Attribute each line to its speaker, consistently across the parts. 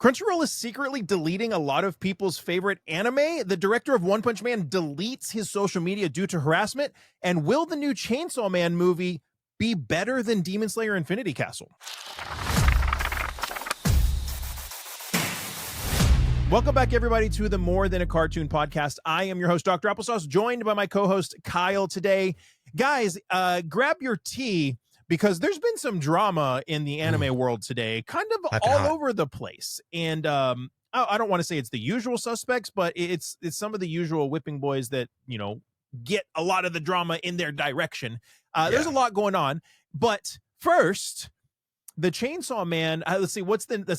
Speaker 1: Crunchyroll is secretly deleting a lot of people's favorite anime. The director of One Punch Man deletes his social media due to harassment. And will the new Chainsaw Man movie be better than Demon Slayer Infinity Castle? Welcome back, everybody, to the More Than a Cartoon podcast. I am your host, Dr. Applesauce, joined by my co-host, Kyle, today. Guys, grab your tea, because there's been some drama in the anime world today, kind of all over the place. And I don't want to say it's the usual suspects, but it's some of the usual whipping boys that, get a lot of the drama in their direction. There's a lot going on. But first, the Chainsaw Man, let's see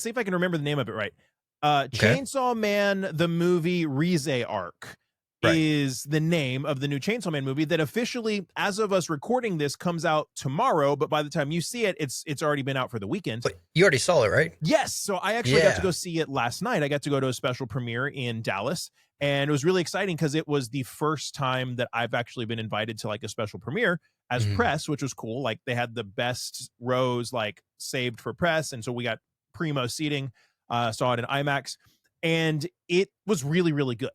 Speaker 1: if I can remember the name of it right. Chainsaw Man, the movie Rize arc. Is the name of the new Chainsaw Man movie that officially, as of us recording this, comes out tomorrow. But by the time you see it, it's already been out for the weekend.
Speaker 2: But you already saw it, right?
Speaker 1: Yes. So I actually got to go see it last night. I got to go to a special premiere in Dallas, and it was really exciting because it was the first time that I've actually been invited to like a special premiere as press, which was cool. Like they had the best rows like saved for press, and so we got primo seating. Saw it in IMAX. And it was really, really good.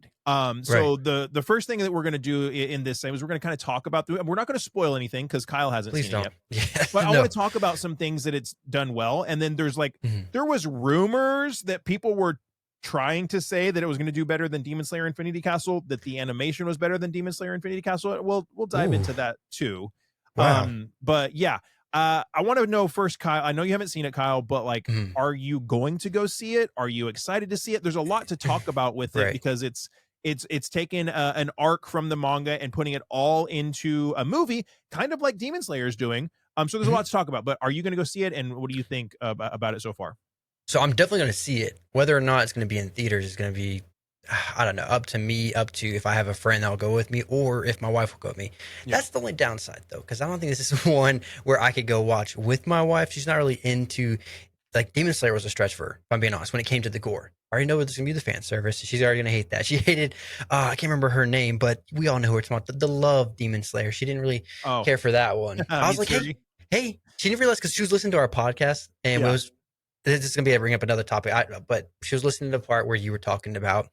Speaker 1: So the first thing that we're going to do in this is we're going to kind of talk about, we're not going to spoil anything because Kyle hasn't seen it yet. But I want to talk about some things that it's done well. And then there's like, there was rumors that people were trying to say that it was going to do better than Demon Slayer Infinity Castle, that the animation was better than Demon Slayer Infinity Castle. We'll dive into that too.
Speaker 2: Wow.
Speaker 1: But yeah. I want to know first, Kyle, I know you haven't seen it, Kyle, but like, are you going to go see it? Are you excited to see it? There's a lot to talk about with it because it's taken an arc from the manga and putting it all into a movie, kind of like Demon Slayer is doing. So there's a lot to talk about, but are you going to go see it? And what do you think about it so far?
Speaker 2: So I'm definitely going to see it. Whether or not it's going to be in theaters is going to be, I don't know, up to me, up to if I have a friend that'll go with me or if my wife will go with me. That's the only downside though, because I don't think this is one where I could go watch with my wife. She's not really into, like, Demon Slayer was a stretch for her, if I'm being honest, when it came to the gore. I already know it's going to be the fan service. She's already going to hate that. She hated, I can't remember her name, but we all know who we're talking about, the love Demon Slayer. She didn't really care for that one. I was like, hey, she didn't realize because she was listening to our podcast and it was, this is going to be bring up another topic, but she was listening to the part where you were talking about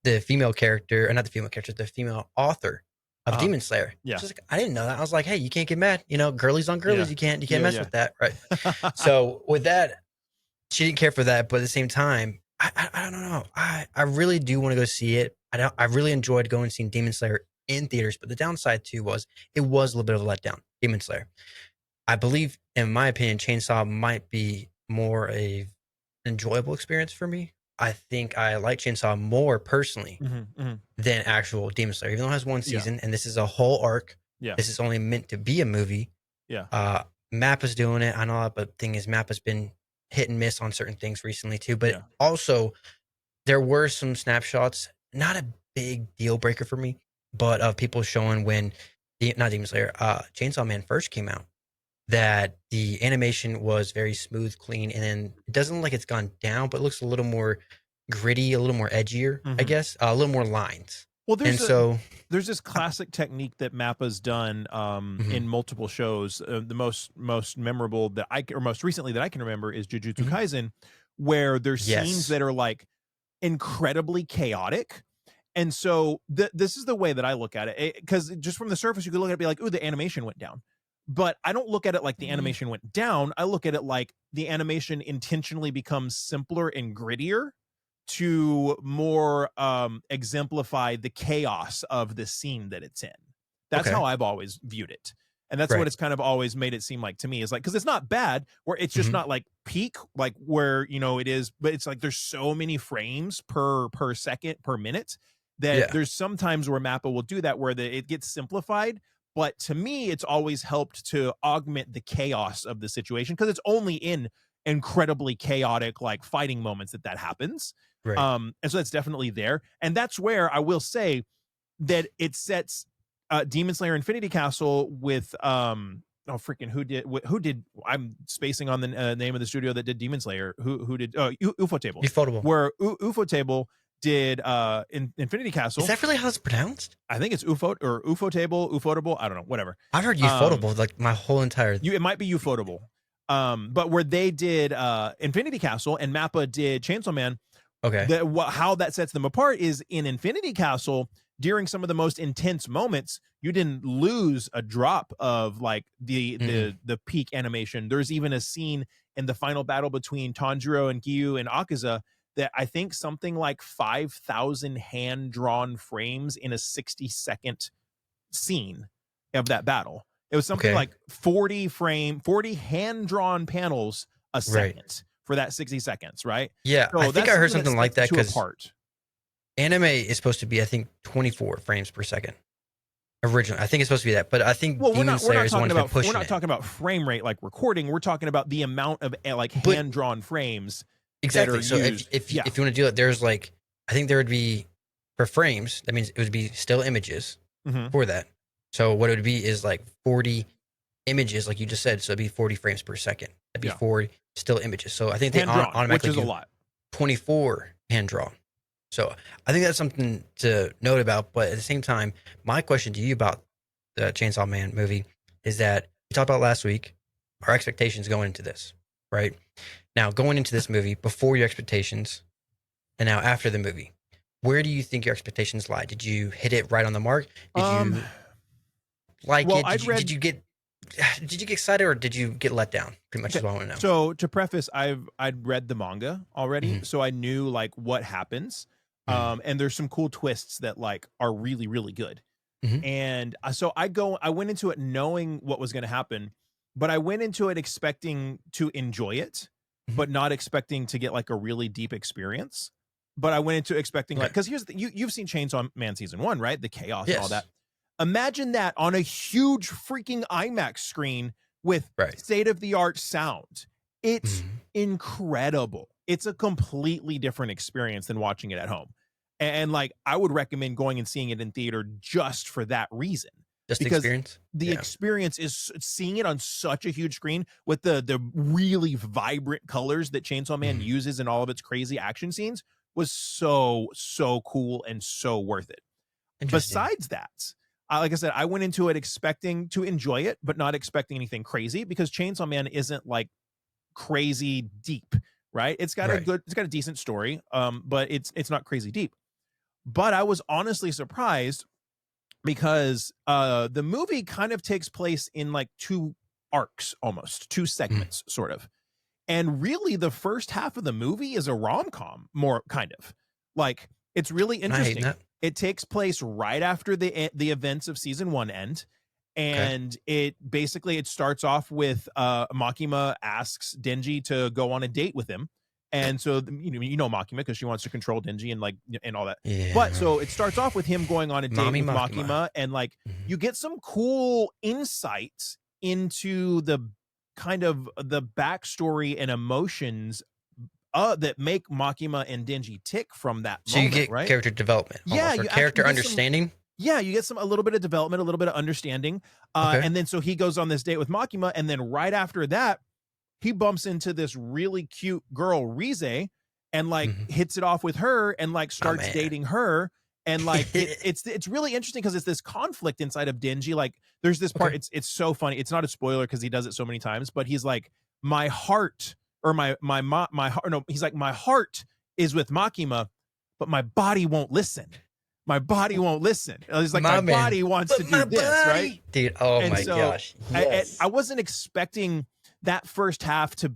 Speaker 2: the female character, or not the female character, the female author of Demon Slayer. She's like, I didn't know that. I was like, hey, you can't get mad. Girlies on girlies, you can't mess with that, right? So with that, she didn't care for that, but at the same time, I don't know. I really do want to go see it. I really enjoyed going and seeing Demon Slayer in theaters, but the downside too was it was a little bit of a letdown. Demon Slayer, I believe, in my opinion, Chainsaw might be more a enjoyable experience for me. I think I like Chainsaw more personally than actual Demon Slayer, even though it has one season and this is a whole arc. This is only meant to be a movie. Mappa's doing it. I know that, but the thing is, Mappa's been hit and miss on certain things recently too. But also, there were some snapshots, not a big deal breaker for me, but of people showing when not Demon Slayer, Chainsaw Man first came out, that the animation was very smooth, clean, and then it doesn't look like it's gone down, but it looks a little more gritty, a little more edgier, I guess, a little more lines.
Speaker 1: Well, there's this classic technique that Mappa's done in multiple shows. The most memorable most recently that I can remember is Jujutsu Kaisen, where there's scenes that are like incredibly chaotic. And so this is the way that I look at it, because just from the surface, you could look at it and be like, ooh, the animation went down. But I don't look at it like the animation went down. I look at it like the animation intentionally becomes simpler and grittier to more exemplify the chaos of the scene that it's in. That's how I've always viewed it. And that's what it's kind of always made it seem like to me, is like, because it's not bad, where it's just not like peak, like where, it is, but it's like there's so many frames per second, per minute, that there's sometimes where Mappa will do that, where it gets simplified. But to me, it's always helped to augment the chaos of the situation, because it's only in incredibly chaotic, like, fighting moments that happens. And so that's definitely there. And that's where I will say that it sets Demon Slayer Infinity Castle with who did I'm spacing on the name of the studio that did Demon Slayer, who did Ufotable, where Ufotable did Infinity Castle.
Speaker 2: Is that really how it's pronounced?
Speaker 1: I think it's Ufotable. I don't know, whatever.
Speaker 2: I've heard Ufotable like my whole entire.
Speaker 1: It might be Ufotable. But where they did Infinity Castle and Mappa did Chainsaw Man,
Speaker 2: Okay.
Speaker 1: how that sets them apart is in Infinity Castle, during some of the most intense moments, you didn't lose a drop of like the peak animation. There's even a scene in the final battle between Tanjiro and Giyu and Akaza that I think something like 5,000 hand-drawn frames in a 60-second scene of that battle. It was something like 40 hand-drawn panels a second for that 60 seconds, right?
Speaker 2: Yeah,
Speaker 1: so
Speaker 2: I think I heard something like that because anime is supposed to be, I think, 24 frames per second. Originally, I think it's supposed to be that, but I think Demon Slayer is the one that's pushing it.
Speaker 1: We're not talking about frame rate like recording. We're talking about the amount of like hand-drawn frames.
Speaker 2: Exactly. So if you want to do it, there's like, I think there would be, for frames, that means it would be still images for that. So what it would be is like 40 images, like you just said. So it'd be 40 frames per second. It'd be 40 still images. So I think they automatically
Speaker 1: which is a lot.
Speaker 2: 24 hand drawn. So I think that's something to note about. But at the same time, my question to you about the Chainsaw Man movie is that we talked about last week, our expectations going into this, right? Now, going into this movie, before your expectations, and now after the movie, where do you think your expectations lie? Did you hit it right on the mark? Did you like it? Did you get excited, or did you get let down? Pretty much is what I want to know.
Speaker 1: So to preface, I'd read the manga already, so I knew like what happens. And there's some cool twists that like are really, really good. And so I went into it knowing what was going to happen, but I went into it expecting to enjoy it, but not expecting to get like a really deep experience. But I went into expecting like, because here's you've seen Chainsaw Man season 1, right? The chaos and all that. Imagine that on a huge freaking IMAX screen with state-of-the-art sound. It's incredible. It's a completely different experience than watching it at home. And like, I would recommend going and seeing it in theater just for that reason.
Speaker 2: Just the experience?
Speaker 1: The experience is seeing it on such a huge screen with the really vibrant colors that Chainsaw Man uses in all of its crazy action scenes was so cool and so worth it. Besides that, like I said, I went into it expecting to enjoy it, but not expecting anything crazy, because Chainsaw Man isn't like crazy deep, right? It's got a decent story, but it's not crazy deep. But I was honestly surprised because the movie kind of takes place in like two arcs, almost two segments, sort of. And really, the first half of the movie is a rom-com, more kind of like, it's really interesting. It takes place right after the events of season 1 end. And it starts off with Makima asks Denji to go on a date with him. And so, you know Makima, because she wants to control Denji and like, and all that. Yeah. But so it starts off with him going on a date with Makima, and like, you get some cool insights into the kind of the backstory and emotions that make Makima and Denji tick from that moment. So you get
Speaker 2: character development, or character understanding.
Speaker 1: You get a little bit of development, a little bit of understanding. And then so he goes on this date with Makima, and then right after that, he bumps into this really cute girl, Rize, and like hits it off with her and like starts dating her. And like, it's really interesting because it's this conflict inside of Denji. Like, there's this part, it's so funny. It's not a spoiler because he does it so many times, but he's like, my heart, or my heart, no, he's like, my heart is with Makima, but my body won't listen. My body won't listen. He's like, my body wants to do this, right?
Speaker 2: Dude, gosh.
Speaker 1: Yes. I wasn't expecting that first half to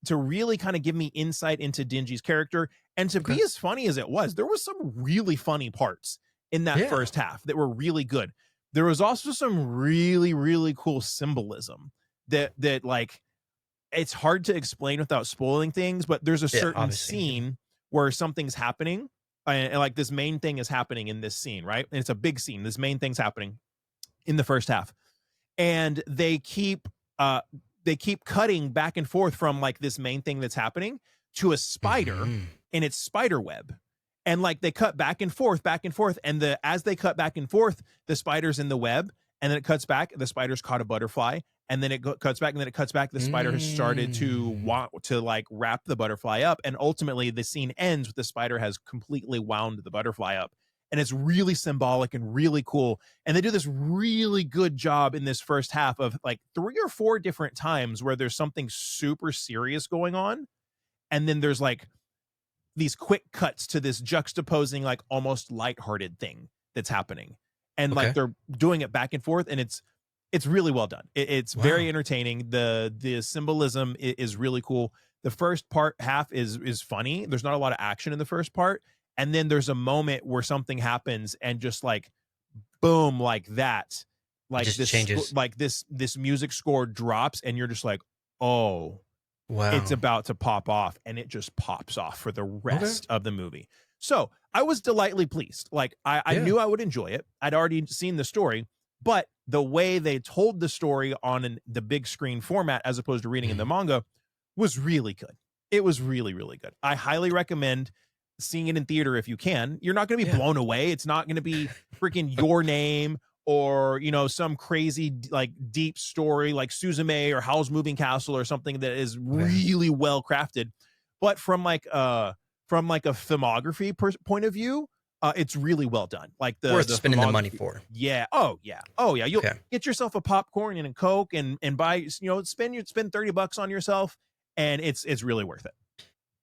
Speaker 1: really kind of give me insight into Denji's character, and to be as funny as it was. There was some really funny parts in that first half that were really good. There was also some really, really cool symbolism that like, it's hard to explain without spoiling things, but there's a certain scene where something's happening, and like this main thing is happening in this scene, right? And it's a big scene. This main thing's happening in the first half, and they keep cutting back and forth from like this main thing that's happening to a spider in its spider web. And like, they cut back and forth, and as they cut back and forth, the spider's in the web, and then it cuts back, the spider's caught a butterfly, and then it cuts back, and then it cuts back, the spider has started to want to like wrap the butterfly up, and ultimately the scene ends with the spider has completely wound the butterfly up. and it's really symbolic and really cool. And they do this really good job in this first half of like 3 or 4 different times where there's something super serious going on, and then there's like these quick cuts to this juxtaposing like almost lighthearted thing that's happening, and like
Speaker 2: Okay.
Speaker 1: they're doing it back and forth, and it's really well done. It's very
Speaker 2: Wow.
Speaker 1: entertaining. The symbolism is really cool. The first part half is funny. There's not a lot of action in the first part, and then there's a moment where something happens and just like boom, like that,
Speaker 2: It
Speaker 1: like
Speaker 2: just
Speaker 1: this,
Speaker 2: changes.
Speaker 1: like this music score drops, and you're just like, oh, it's
Speaker 2: Wow.
Speaker 1: about to pop off, and it just pops off for the
Speaker 2: Okay.
Speaker 1: rest of the movie. So I was delightfully pleased. Like I
Speaker 2: Yeah.
Speaker 1: knew I would enjoy it. I'd already seen the story, but the way they told the story on the big screen format as opposed to reading in the
Speaker 2: Mhm.
Speaker 1: manga was really good. It was really, really good. I highly recommend seeing it in theater if you can. You're not going to be
Speaker 2: Yeah.
Speaker 1: blown away. It's not going to be freaking Your Name or some crazy like deep story like Suzume or Howl's Moving Castle or something that is
Speaker 2: Okay.
Speaker 1: really well crafted. But from like a filmography point of view, it's really well done. Like
Speaker 2: Worth
Speaker 1: the
Speaker 2: spending the money
Speaker 1: filmography.
Speaker 2: for.
Speaker 1: Yeah. Oh yeah. Oh yeah. You'll
Speaker 2: Okay.
Speaker 1: get yourself a popcorn and a Coke and buy, spend $30 on yourself, and it's really worth it.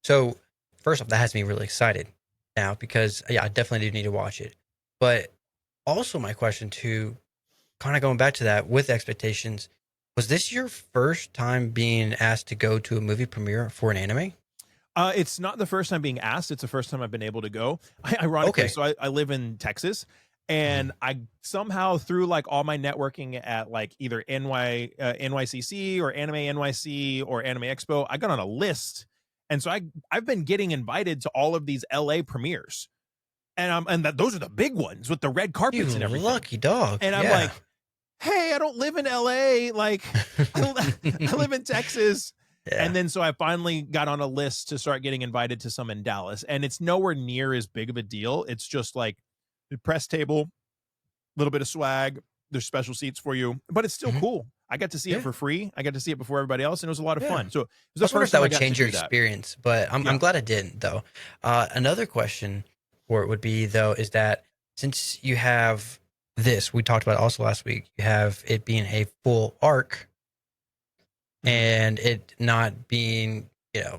Speaker 2: So, first off, that has me really excited now because, yeah, I definitely do need to watch it. But also, my question too, kind of going back to that with expectations, was this your first time being asked to go to a movie premiere for an anime?
Speaker 1: It's not the first time being asked. It's the first time I've been able to go. Ironically,
Speaker 2: Okay.
Speaker 1: so I live in Texas,
Speaker 2: Mhm.
Speaker 1: and I somehow through like all my networking at like either NYCC or Anime NYC or Anime Expo, I got on a list, and so I've been getting invited to all of these LA premieres, and those are the big ones with the red
Speaker 2: You
Speaker 1: carpets and everything.
Speaker 2: lucky dog.
Speaker 1: And I'm
Speaker 2: Yeah.
Speaker 1: like, hey, I don't live in LA. Like, I live in Texas.
Speaker 2: Yeah.
Speaker 1: And then so I finally got on a list to start getting invited to some in Dallas. And it's nowhere near as big of a deal. It's just like the press table, a little bit of swag. There's special seats for you, but it's still
Speaker 2: Mhm.
Speaker 1: cool. I got to see it
Speaker 2: Yeah.
Speaker 1: for free. I got to see it before everybody else, and it was a lot of
Speaker 2: Yeah.
Speaker 1: fun. So it was
Speaker 2: I
Speaker 1: the
Speaker 2: was wondering if
Speaker 1: first
Speaker 2: that
Speaker 1: time I
Speaker 2: would
Speaker 1: got to
Speaker 2: change your
Speaker 1: do that.
Speaker 2: experience, but I'm
Speaker 1: Yeah.
Speaker 2: glad it didn't though. Another question for it would be though is that since you have this, we talked about it also last week, you have it being a full arc
Speaker 1: Mhm.
Speaker 2: and it not being,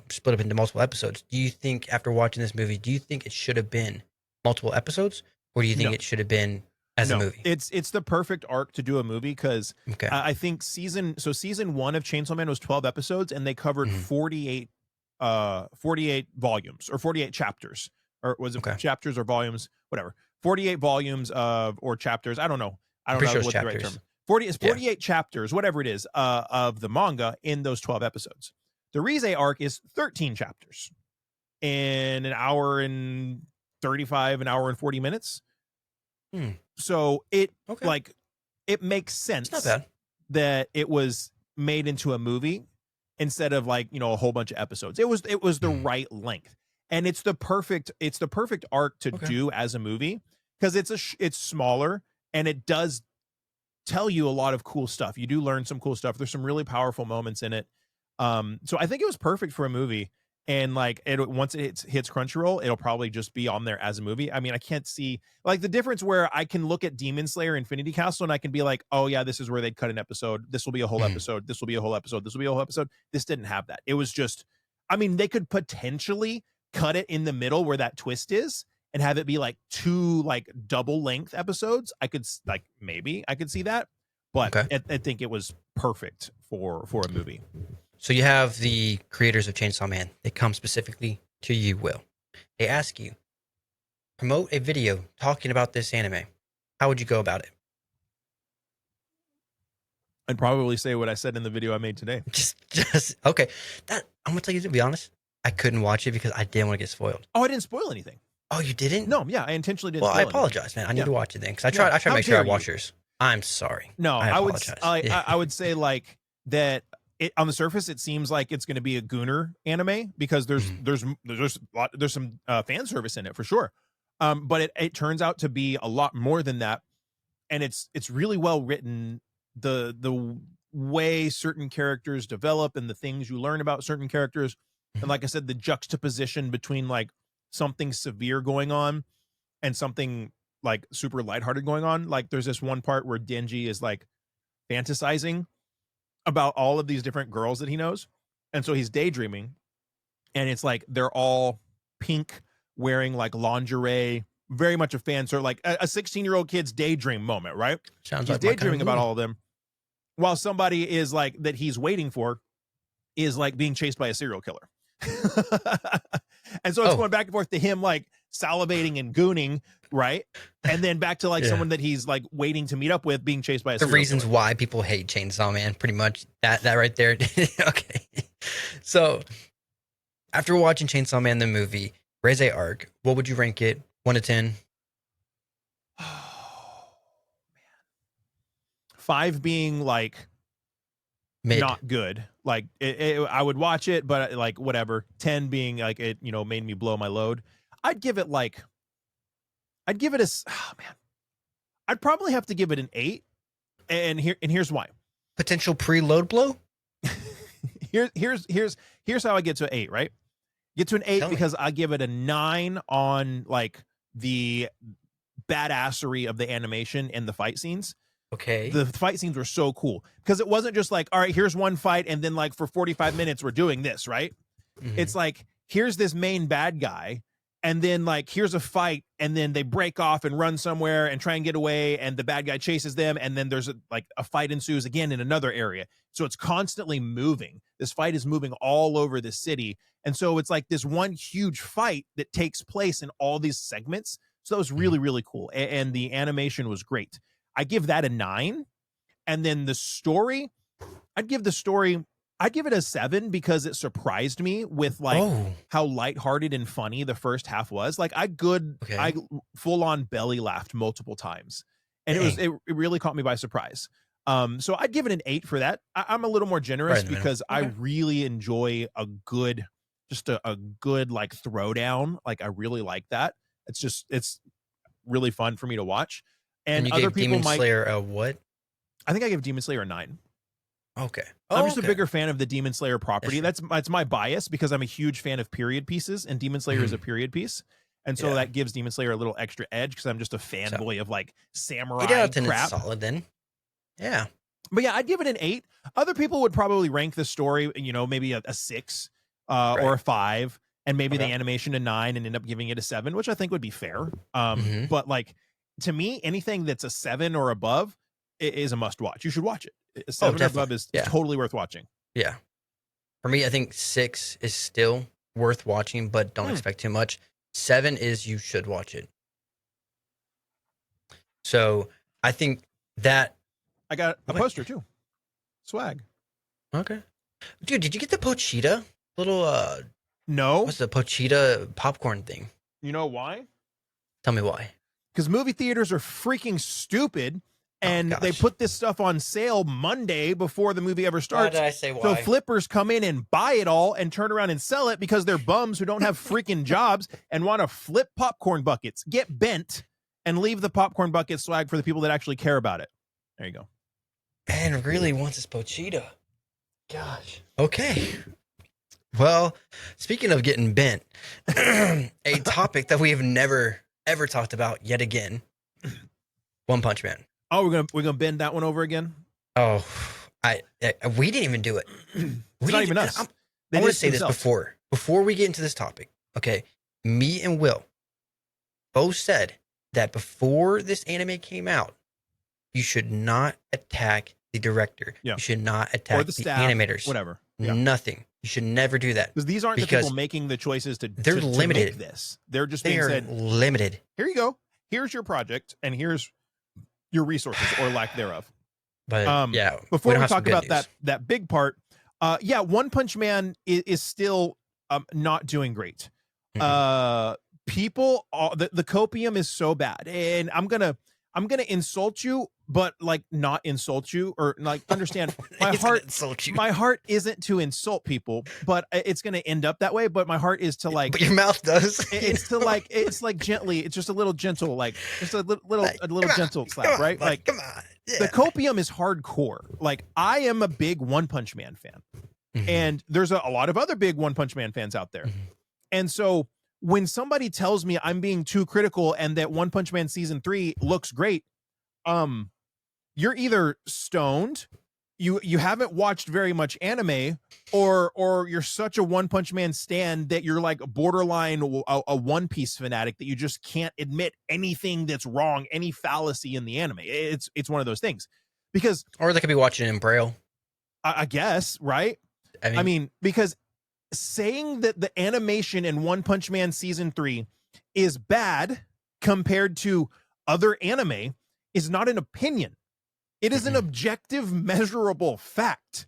Speaker 2: split up into multiple episodes. Do you think after watching this movie, do you think it should have been multiple episodes, or do you think
Speaker 1: No.
Speaker 2: it should have been as a
Speaker 1: No,
Speaker 2: movie?
Speaker 1: it's the perfect arc to do a movie because
Speaker 2: Okay.
Speaker 1: I think season 1 of Chainsaw Man was 12 episodes, and they covered
Speaker 2: Mhm.
Speaker 1: 48 volumes or 48 chapters, or was it
Speaker 2: Okay.
Speaker 1: chapters or volumes, whatever, 48 volumes of or chapters, I don't know,
Speaker 2: I'm pretty sure it's
Speaker 1: what the right term
Speaker 2: chapters.
Speaker 1: is. 40 is
Speaker 2: Yeah.
Speaker 1: 48 chapters, whatever it is, of the manga in those 12 episodes. The Rize arc is 13 chapters in an hour and 35, an hour and 40 minutes.
Speaker 2: Hmm.
Speaker 1: So it
Speaker 2: Okay.
Speaker 1: like it makes
Speaker 2: It's not
Speaker 1: sense
Speaker 2: bad.
Speaker 1: that it was made into a movie instead of like, a whole bunch of episodes. It was the
Speaker 2: Mhm.
Speaker 1: right length. And it's the perfect arc to
Speaker 2: Okay.
Speaker 1: do as a movie because it's smaller, and it does tell you a lot of cool stuff. You do learn some cool stuff. There's some really powerful moments in it. So I think it was perfect for a movie. And like once it hits Crunchyroll, it'll probably just be on there as a movie. I mean, I can't see like the difference where I can look at Demon Slayer Infinity Castle and I can be like, oh yeah, this is where they'd cut an episode. This will be a whole
Speaker 2: Mhm.
Speaker 1: episode. This will be a whole episode. This will be a whole episode. This didn't have that. It was just, I mean, they could potentially cut it in the middle where that twist is and have it be like 2 like double length episodes. I could like maybe I could see that, but
Speaker 2: Okay.
Speaker 1: I think it was perfect for a movie.
Speaker 2: So you have the creators of Chainsaw Man. They come specifically to you, Will. They ask you, promote a video talking about this anime. How would you go about it?
Speaker 1: I'd probably say what I said in the video I made today.
Speaker 2: Just okay. That I'm gonna tell you to be honest. I couldn't watch it because I didn't want to get spoiled.
Speaker 1: Oh, I didn't spoil anything.
Speaker 2: Oh, you didn't?
Speaker 1: No, yeah, I intentionally didn't
Speaker 2: Well, I
Speaker 1: spoil anything.
Speaker 2: apologize, man. I need
Speaker 1: Yeah.
Speaker 2: to watch it then because I
Speaker 1: Yeah.
Speaker 2: tried. I tried to
Speaker 1: How
Speaker 2: make sure I
Speaker 1: dare you?
Speaker 2: watched yours. I'm sorry.
Speaker 1: No,
Speaker 2: I
Speaker 1: I would
Speaker 2: apologize.
Speaker 1: I,
Speaker 2: Yeah.
Speaker 1: I would say like that on the surface it seems like it's going to be a gooner anime because there's
Speaker 2: Mhm.
Speaker 1: there's some fan service in it for sure. But it turns out to be a lot more than that, and it's really well written. The way certain characters develop and the things you learn about certain characters, and like I said, the juxtaposition between like something severe going on and something like super lighthearted going on. Like there's this one part where Denji is like fantasizing about all of these different girls that he knows. And so he's daydreaming, and it's like they're all pink, wearing like lingerie, very much a fan. So like a 16-year-old kid's daydream moment, right?
Speaker 2: Sounds
Speaker 1: He's
Speaker 2: like my kind of
Speaker 1: daydreaming about
Speaker 2: movie.
Speaker 1: all of them, while somebody is like that he's waiting for is like being chased by a serial killer. And so it's
Speaker 2: Oh.
Speaker 1: going back and forth to him like salivating and gooning, right? And then back to like
Speaker 2: Yeah.
Speaker 1: someone that he's like waiting to meet up with being chased by a
Speaker 2: The
Speaker 1: serial
Speaker 2: reasons
Speaker 1: killer.
Speaker 2: why people hate Chainsaw Man, pretty much that right there. Okay, so after watching Chainsaw Man the movie, Raise Arc, what would you rank it? 1 to 10?
Speaker 1: Oh, man. 5 being like
Speaker 2: Mid.
Speaker 1: not good. Like I would watch it, but like whatever. 10 being like it, you know, made me blow my load. I'd give it a, oh man, I'd probably have to give it an 8. And here's why.
Speaker 2: Potential preload blow.
Speaker 1: Here's how I get to an 8, right? Get to an 8
Speaker 2: Tell me.
Speaker 1: because I give it a 9 on like the badassery of the animation and the fight scenes.
Speaker 2: Okay.
Speaker 1: The fight scenes were so cool because it wasn't just like, all right, here's one fight, and then like for 45 minutes we're doing this, right?
Speaker 2: Mhm.
Speaker 1: It's like, here's this main bad guy, and then like here's a fight, and then they break off and run somewhere and try and get away, and the bad guy chases them, and then there's a fight ensues again in another area. So it's constantly moving. This fight is moving all over the city, and so it's like this one huge fight that takes place in all these segments. So that was really, really cool, and the animation was great. I give that a 9. And then the story, I'd give it a 7 because it surprised me with like how lighthearted and funny the first half was. Like I full on belly laughed multiple times, and it really caught me by surprise. So I'd give it an 8 for that. I'm a little more generous because I really enjoy a good like throwdown. Like I really like that. It's really fun for me to watch. And
Speaker 2: you
Speaker 1: other
Speaker 2: gave
Speaker 1: people
Speaker 2: Demon Slayer a what?
Speaker 1: I think I give Demon Slayer a 9.
Speaker 2: Okay.
Speaker 1: I'm just a bigger fan of the Demon Slayer property.
Speaker 2: That's
Speaker 1: That's my bias because I'm a huge fan of period pieces, and Demon Slayer is a period piece. And so that gives Demon Slayer a little extra edge because I'm just a fanboy of like samurai crap.
Speaker 2: Solid then. Yeah.
Speaker 1: But yeah, I'd give it an 8. Other people would probably rank the story, you know, maybe a 6 or a 5, and maybe the animation a 9 and end up giving it a 7, which I think would be fair. But like, to me, anything that's a 7 or above is a must watch. You should watch it. A 7 or above is totally worth watching.
Speaker 2: Yeah. For me, I think 6 is still worth watching, but don't expect too much. 7 is you should watch it. So I think that
Speaker 1: I got a poster too. Swag.
Speaker 2: Okay. Dude, did you get the Pochita? Little
Speaker 1: no.
Speaker 2: What's the Pochita popcorn thing?
Speaker 1: You know why?
Speaker 2: Tell me why.
Speaker 1: Because movie theaters are freaking stupid, and they put this stuff on sale Monday before the movie ever starts.
Speaker 2: Why did I say why?
Speaker 1: So flippers come in and buy it all and turn around and sell it because they're bums who don't have freaking jobs and want to flip popcorn buckets, get bent, and leave the popcorn bucket swag for the people that actually care about it. There you go.
Speaker 2: Man really wants his Pochita. Gosh. Okay. Well, speaking of getting bent, a topic that we have never ever talked about yet again. One Punch Man.
Speaker 1: Oh, we're gonna bend that one over again.
Speaker 2: Oh, we didn't even do it.
Speaker 1: It's not even us.
Speaker 2: I want to say this before we get into this topic. Okay, me and Will both said that before this anime came out, you should not attack the director.
Speaker 1: Yeah.
Speaker 2: You should not attack
Speaker 1: or the staff,
Speaker 2: animators.
Speaker 1: Whatever.
Speaker 2: Yeah. Nothing. You should never do that.
Speaker 1: Because these aren't the people making the choices to
Speaker 2: limited.
Speaker 1: To make this. They're just
Speaker 2: being
Speaker 1: said,
Speaker 2: limited.
Speaker 1: Here you go. Here's your project, and here's your resources or lack thererof.
Speaker 2: But
Speaker 1: before we talk about that big part, One Punch Man is still not doing great. Mm-hmm. People, the copium is so bad, and I'm gonna insult you, but like not insult you, or like understand my heart isn't to insult people, but it's gonna end up that way. But my heart is to like.
Speaker 2: But your mouth does.
Speaker 1: It's to like gently. It's just a little gentle, like just a little gentle slap, right?
Speaker 2: Buddy,
Speaker 1: like
Speaker 2: come on. Yeah.
Speaker 1: The copium is hardcore. Like I am a big One Punch Man fan, and there's a lot of other big One Punch Man fans out there, and so when somebody tells me I'm being too critical and that One Punch Man season 3 looks great, you're either stoned, you haven't watched very much anime, or you're such a One Punch Man stan that you're like borderline a One Piece fanatic that you just can't admit anything that's wrong, any fallacy in the anime. It's one of those things. Because
Speaker 2: or they could be watching it in Braille.
Speaker 1: I guess, right? I mean, because saying that the animation in One Punch Man season 3 is bad compared to other anime is not an opinion. It is an objective, measurable fact.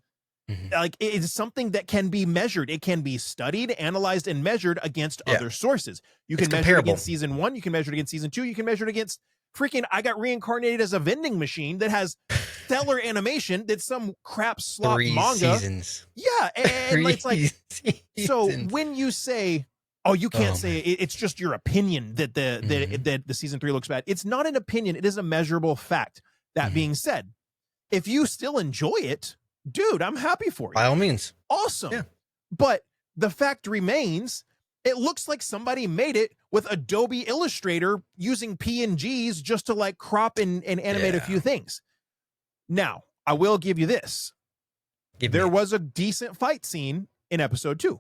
Speaker 1: Like, it is something that can be measured. It can be studied, analyzed, and measured against other sources. You can measure it against season 1. You can measure it against season 2. You can measure it against freaking I got reincarnated as a vending machine that has stellar animation that's some crap slop
Speaker 2: 3
Speaker 1: manga.
Speaker 2: seasons.
Speaker 1: Yeah, and it's like,
Speaker 2: seasons.
Speaker 1: So when you say, oh, you can't say it's just your opinion that that the season 3 looks bad. It's not an opinion. It is a measurable fact. That being said, if you still enjoy it, dude, I'm happy for you.
Speaker 2: By all means.
Speaker 1: Awesome.
Speaker 2: Yeah.
Speaker 1: But the fact remains, it looks like somebody made it with Adobe Illustrator using PNGs just to like crop and animate a few things. Now, I will give you this. There was a decent fight scene in episode 2.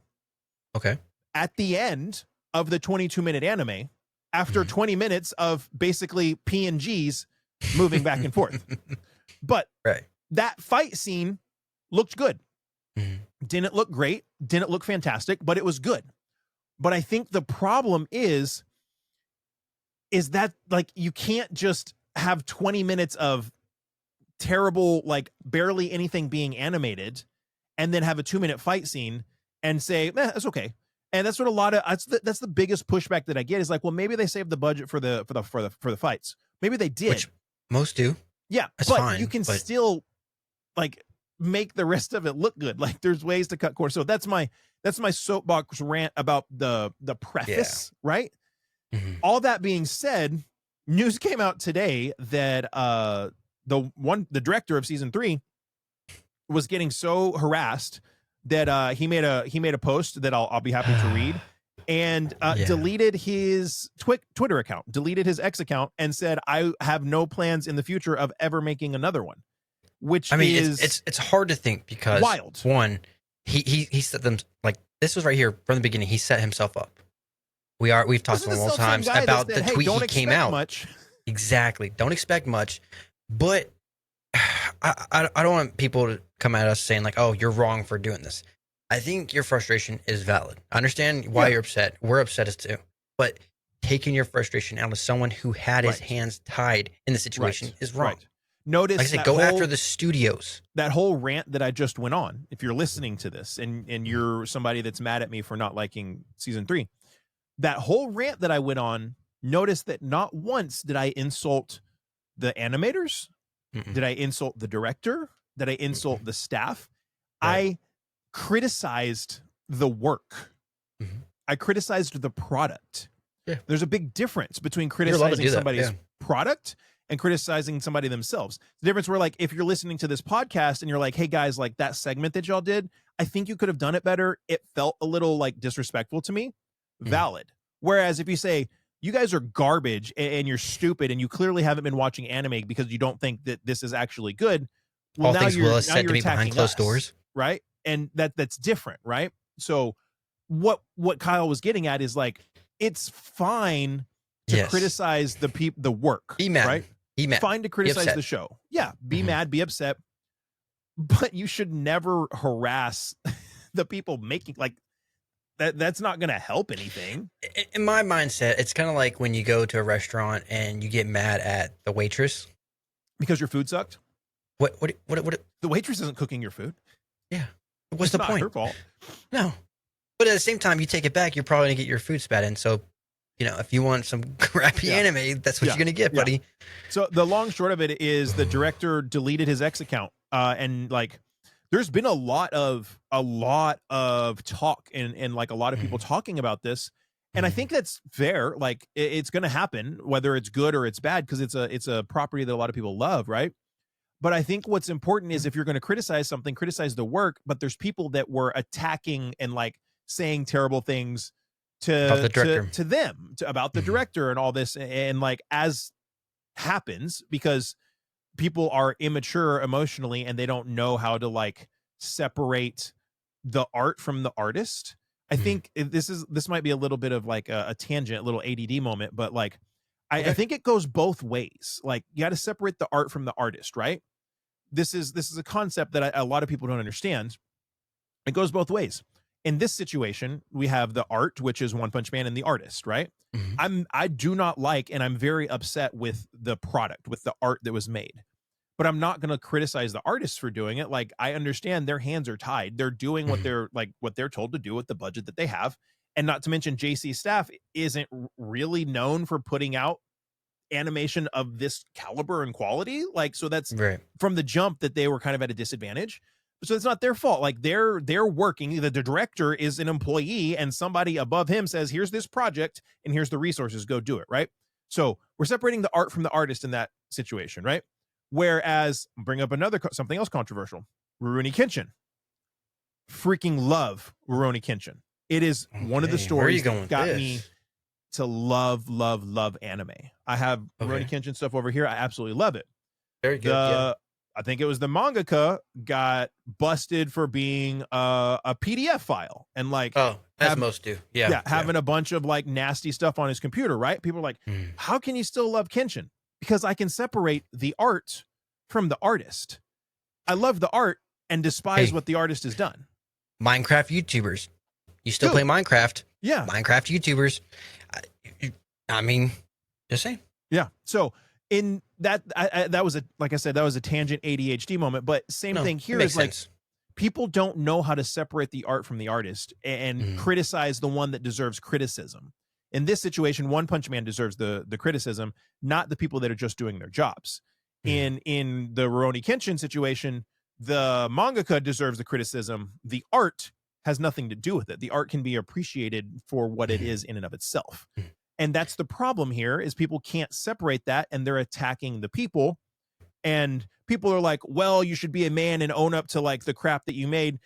Speaker 2: Okay.
Speaker 1: At the end of the 22-minute anime, after 20 minutes of basically PNGs moving back and forth. But that fight scene looked good. Didn't look great, didn't look fantastic, but it was good. But I think the problem is that like you can't just have 20 minutes of terrible, like barely anything being animated and then have a 2-minute fight scene and say, that's okay. And that's what a lot of that's the biggest pushback that I get is like, well, maybe they saved the budget for the fights. Maybe they did.
Speaker 2: Which most do.
Speaker 1: Yeah,
Speaker 2: that's
Speaker 1: but
Speaker 2: fine,
Speaker 1: you can still like make the rest of it look good. Like there's ways to cut corners. So that's my soapbox rant about the preface, right? All that being said, news came out today that the director of season 3 was getting so harassed that he made a post that I'll be happy to read, and deleted his Twitter account, deleted his X account, and said, I have no plans in the future of ever making another one. Which
Speaker 2: I mean,
Speaker 1: is
Speaker 2: it's hard to think because
Speaker 1: wild.
Speaker 2: One, he set them like this was right here from the beginning. He set himself up. We've talked multiple times about the tweet he came out.
Speaker 1: Much.
Speaker 2: Exactly. Don't expect much, but I don't want people to come at us saying like, oh, you're wrong for doing this. I think your frustration is valid. I understand why you're upset. We're upset as too. But taking your frustration out of someone who had his hands tied in the situation is wrong.
Speaker 1: Notice,
Speaker 2: like I said, go after the studios.
Speaker 1: That whole rant that I just went on, if you're listening to this and you're somebody that's mad at me for not liking season 3, that whole rant that I went on, notice that not once did I insult the animators. Did I insult the director? Did I insult the staff? I criticized the work. I criticized the product. There's a big difference between criticizing somebody's product and criticizing somebody themselves. The difference where like, if you're listening to this podcast and you're like, hey guys, like that segment that y'all did, I think you could have done it better. It felt a little like disrespectful to me. Valid. Whereas if you say, you guys are garbage and you're stupid and you clearly haven't been watching anime because you don't think that this is actually good. Well,
Speaker 2: all things Will said to me behind closed doors.
Speaker 1: Right. And that's different. Right. So what Kyle was getting at is like, it's fine to criticize the work.
Speaker 2: Be mad.
Speaker 1: Right.
Speaker 2: Be mad.
Speaker 1: Fine to criticize the show. Yeah. Be mad, be upset. But you should never harass the people making like that's not going to help anything.
Speaker 2: In my mindset, it's kind of like when you go to a restaurant and you get mad at the waitress
Speaker 1: because your food sucked.
Speaker 2: What?
Speaker 1: The waitress isn't cooking your food.
Speaker 2: Yeah. What's the point?
Speaker 1: Not her fault.
Speaker 2: No. But at the same time, you take it back, you're probably gonna get your food spat in. So, you know, if you want some crappy anime, that's what you're gonna get, buddy.
Speaker 1: So the long short of it is the director deleted his X account, and like, there's been a lot of talk and like a lot of people talking about this, and I think that's fair. Like, it's gonna happen whether it's good or it's bad because it's a property that a lot of people love, right? But I think what's important is if you're going to criticize something, criticize the work. But there's people that were attacking and like saying terrible things
Speaker 2: About the
Speaker 1: to
Speaker 2: director.
Speaker 1: them about the director and all this, and like, as happens, because people are immature emotionally and they don't know how to like separate the art from the artist. I
Speaker 2: Mhm.
Speaker 1: think this might be a little bit of like a tangent, a little ADD moment, but like I
Speaker 2: Okay.
Speaker 1: think it goes both ways. Like, you got to separate the art from the artist, right? This is a concept that a lot of people don't understand. It goes both ways. In this situation, we have the art, which is One Punch Man, and the artist, right?
Speaker 2: Mhm.
Speaker 1: I do not like, and I'm very upset with the product, with the art that was made. But I'm not going to criticize the artists for doing it. Like, I understand their hands are tied. They're doing what
Speaker 2: Mhm.
Speaker 1: they're told to do with the budget that they have. And not to mention, JC Staff isn't really known for putting out animation of this caliber and quality. Like, so that's
Speaker 2: Right.
Speaker 1: from the jump that they were kind of at a disadvantage. So it's not their fault. Like, they're working. The director is an employee, and somebody above him says, here's this project and here's the resources, go do it, right? So we're separating the art from the artist in that situation, right? Whereas, bring up something else controversial, Rurouni Kenshin. Freaking love Rurouni Kenshin. It is one of the
Speaker 2: Okay. Where are you
Speaker 1: stories
Speaker 2: going
Speaker 1: that
Speaker 2: with
Speaker 1: got me
Speaker 2: this?
Speaker 1: to love anime. I have Rurouni
Speaker 2: Okay.
Speaker 1: Kenshin stuff over here. I absolutely love it.
Speaker 2: Very good. Yeah.
Speaker 1: I think it was the mangaka got busted for being a PDF file, and like,
Speaker 2: Oh, as
Speaker 1: have
Speaker 2: most do. Yeah. Yeah.
Speaker 1: having a bunch of like nasty stuff on his computer, right? People are like,
Speaker 2: Mm.
Speaker 1: how can you still love Kenshin? Because I can separate the art from the artist. I love the art and despise
Speaker 2: Hey,
Speaker 1: what the artist has done.
Speaker 2: Minecraft YouTubers. You still
Speaker 1: Dude,
Speaker 2: play Minecraft?
Speaker 1: yeah.
Speaker 2: Minecraft YouTubers. I mean, just saying.
Speaker 1: Yeah. So in that, that was like I said, that was a tangent ADHD moment, but same
Speaker 2: No,
Speaker 1: thing
Speaker 2: it
Speaker 1: here
Speaker 2: makes
Speaker 1: is like,
Speaker 2: sense.
Speaker 1: people don't know how to separate the art from the artist and
Speaker 2: Mhm.
Speaker 1: criticize the one that deserves criticism. In this situation, One Punch Man deserves the criticism, not the people that are just doing their jobs.
Speaker 2: Mhm.
Speaker 1: In the Rurouni Kenshin situation, the mangaka deserves the criticism. The art has nothing to do with it. The art can be appreciated for what it
Speaker 2: Mhm.
Speaker 1: is in and of itself.
Speaker 2: Mhm.
Speaker 1: And that's the problem here, is people can't separate that, and they're attacking the people. And people are like, well, you should be a man and own up to like the crap that you made.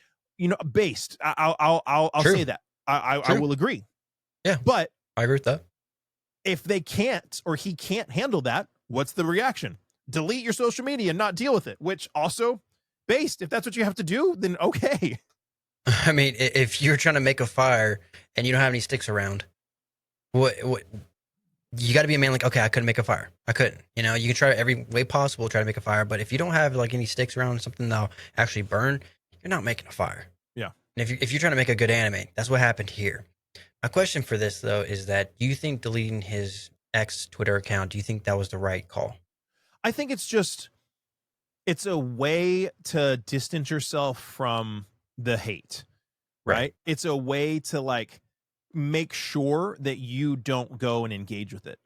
Speaker 1: Based. I'll
Speaker 2: True.
Speaker 1: say that. I
Speaker 2: True.
Speaker 1: will agree.
Speaker 2: Yeah,
Speaker 1: But
Speaker 2: I agree with that.
Speaker 1: if they can't, or he can't handle that, what's the reaction? Delete your social media and not deal with it. Which also, based, if that's what you have to do, then okay.
Speaker 2: I mean, if you're trying to make a fire and you don't have any sticks around, what you got to be a man. Like, okay, I couldn't make a fire. I couldn't. You know, you can try every way possible to try to make a fire, but if you don't have like any sticks around, something that'll actually burn, you're not making a fire.
Speaker 1: Yeah.
Speaker 2: And if you're trying to make a good anime, that's what happened here. My question for this though is that, do you think deleting his ex Twitter account, do you think that was the right call?
Speaker 1: I think it's a way to distance yourself from the hate,
Speaker 2: Right.
Speaker 1: right? It's a way to like make sure that you don't go and engage with it.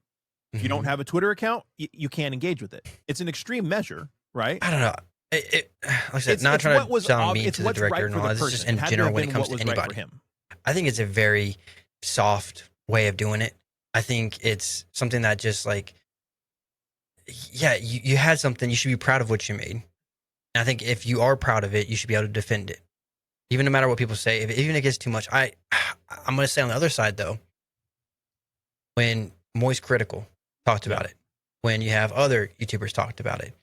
Speaker 1: If you don't
Speaker 2: Mhm.
Speaker 1: have a Twitter account, you can't engage with it. It's an extreme measure, right?
Speaker 2: I don't know. Like I said, not
Speaker 1: It's
Speaker 2: trying
Speaker 1: what
Speaker 2: to
Speaker 1: was
Speaker 2: sound mean
Speaker 1: it's
Speaker 2: to the
Speaker 1: what's
Speaker 2: director
Speaker 1: right
Speaker 2: and
Speaker 1: for
Speaker 2: all.
Speaker 1: the
Speaker 2: This is just
Speaker 1: person. It
Speaker 2: in
Speaker 1: had to
Speaker 2: general
Speaker 1: have
Speaker 2: when it
Speaker 1: been
Speaker 2: comes
Speaker 1: what
Speaker 2: to
Speaker 1: was right for
Speaker 2: anybody.
Speaker 1: him.
Speaker 2: I think it's a very soft way of doing it. I think it's something that just like, yeah, you had something. You should be proud of what you made. And I think if you are proud of it, you should be able to defend it, even no matter what people say. Even if it gets too much, I'm going to say on the other side though, when Moist Critical talked
Speaker 1: Yeah.
Speaker 2: about it, when you have other YouTubers talked about it,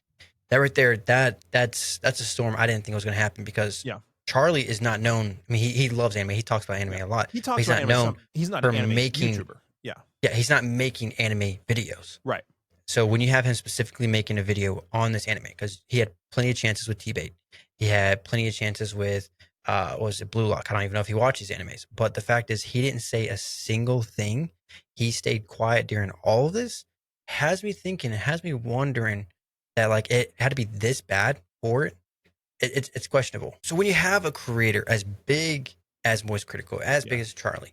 Speaker 2: that right there, that's a storm I didn't think was going to happen, because
Speaker 1: Yeah.
Speaker 2: Charlie is not known. I mean, he loves anime. He talks about anime
Speaker 1: Yeah.
Speaker 2: a lot.
Speaker 1: He
Speaker 2: But
Speaker 1: talks
Speaker 2: he's
Speaker 1: about
Speaker 2: not
Speaker 1: anime
Speaker 2: known
Speaker 1: he's not
Speaker 2: for
Speaker 1: an anime
Speaker 2: making.
Speaker 1: YouTuber. Yeah.
Speaker 2: Yeah, he's not making anime videos.
Speaker 1: Right.
Speaker 2: So when you have him specifically making a video on this anime, because he had plenty of chances with T-Bait, he had plenty of chances with what was it, Blue Lock? I don't even know if he watches animes. But the fact is, he didn't say a single thing. He stayed quiet during all of this. Has me thinking, it has me wondering that like it had to be this bad for it. It's questionable. So when you have a creator as big as Moist Critical, as big as Charlie,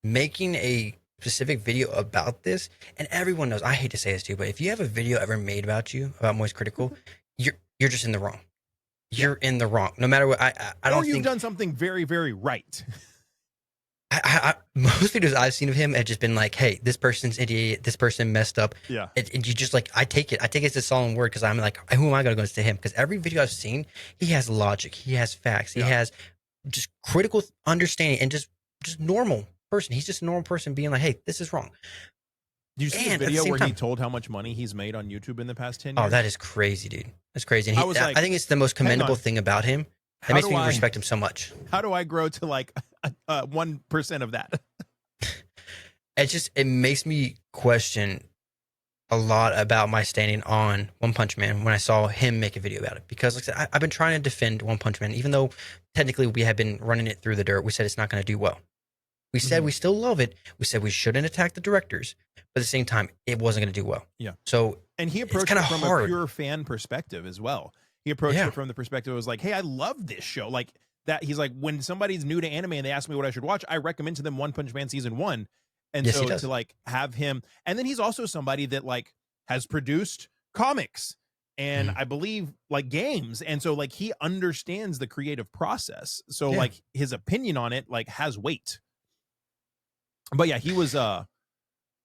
Speaker 2: making a specific video about this, and everyone knows, I hate to say this too, but if you have a video ever made about you, about Moist Critical, you're just in the wrong. You're in the wrong. No matter what, I don't
Speaker 1: Or you've
Speaker 2: think
Speaker 1: done something very, very right.
Speaker 2: most videos I've seen of him have just been like, hey, this person's idiot, this person messed up.
Speaker 1: Yeah.
Speaker 2: And you just like, I take it as a solemn word, because I'm like, who am I going to go to him? Because every video I've seen, he has logic, he has facts, he has just critical understanding, and just normal person. He's just a normal person being like, hey, this is wrong.
Speaker 1: Do you see the
Speaker 2: And at the
Speaker 1: video
Speaker 2: same
Speaker 1: where he
Speaker 2: time,
Speaker 1: told how much money he's made on YouTube in the past 10
Speaker 2: oh,
Speaker 1: years?
Speaker 2: that is crazy, dude. That's crazy. And
Speaker 1: I was like,
Speaker 2: I think it's the most commendable thing about him. That makes me respect him so much.
Speaker 1: How do I grow to like 1% of that?
Speaker 2: It makes me question a lot about my standing on One Punch Man when I saw him make a video about it. Because like I said, I've been trying to defend One Punch Man, even though technically we have been running it through the dirt. We said it's not going to do well. We said we still love it. We said we shouldn't attack the directors, but at the same time, it wasn't going to do well.
Speaker 1: Yeah.
Speaker 2: So
Speaker 1: and he approached it from a pure fan perspective as well. He approached it from the perspective it was like, hey, I love this show. Like that. He's like, when somebody's new to anime and they ask me what I should watch, I recommend to them One Punch Man season 1. And
Speaker 2: yes,
Speaker 1: so to like have him, and then he's also somebody that like has produced comics and I believe like games. And so like he understands the creative process. So like his opinion on it like has weight. But yeah, he was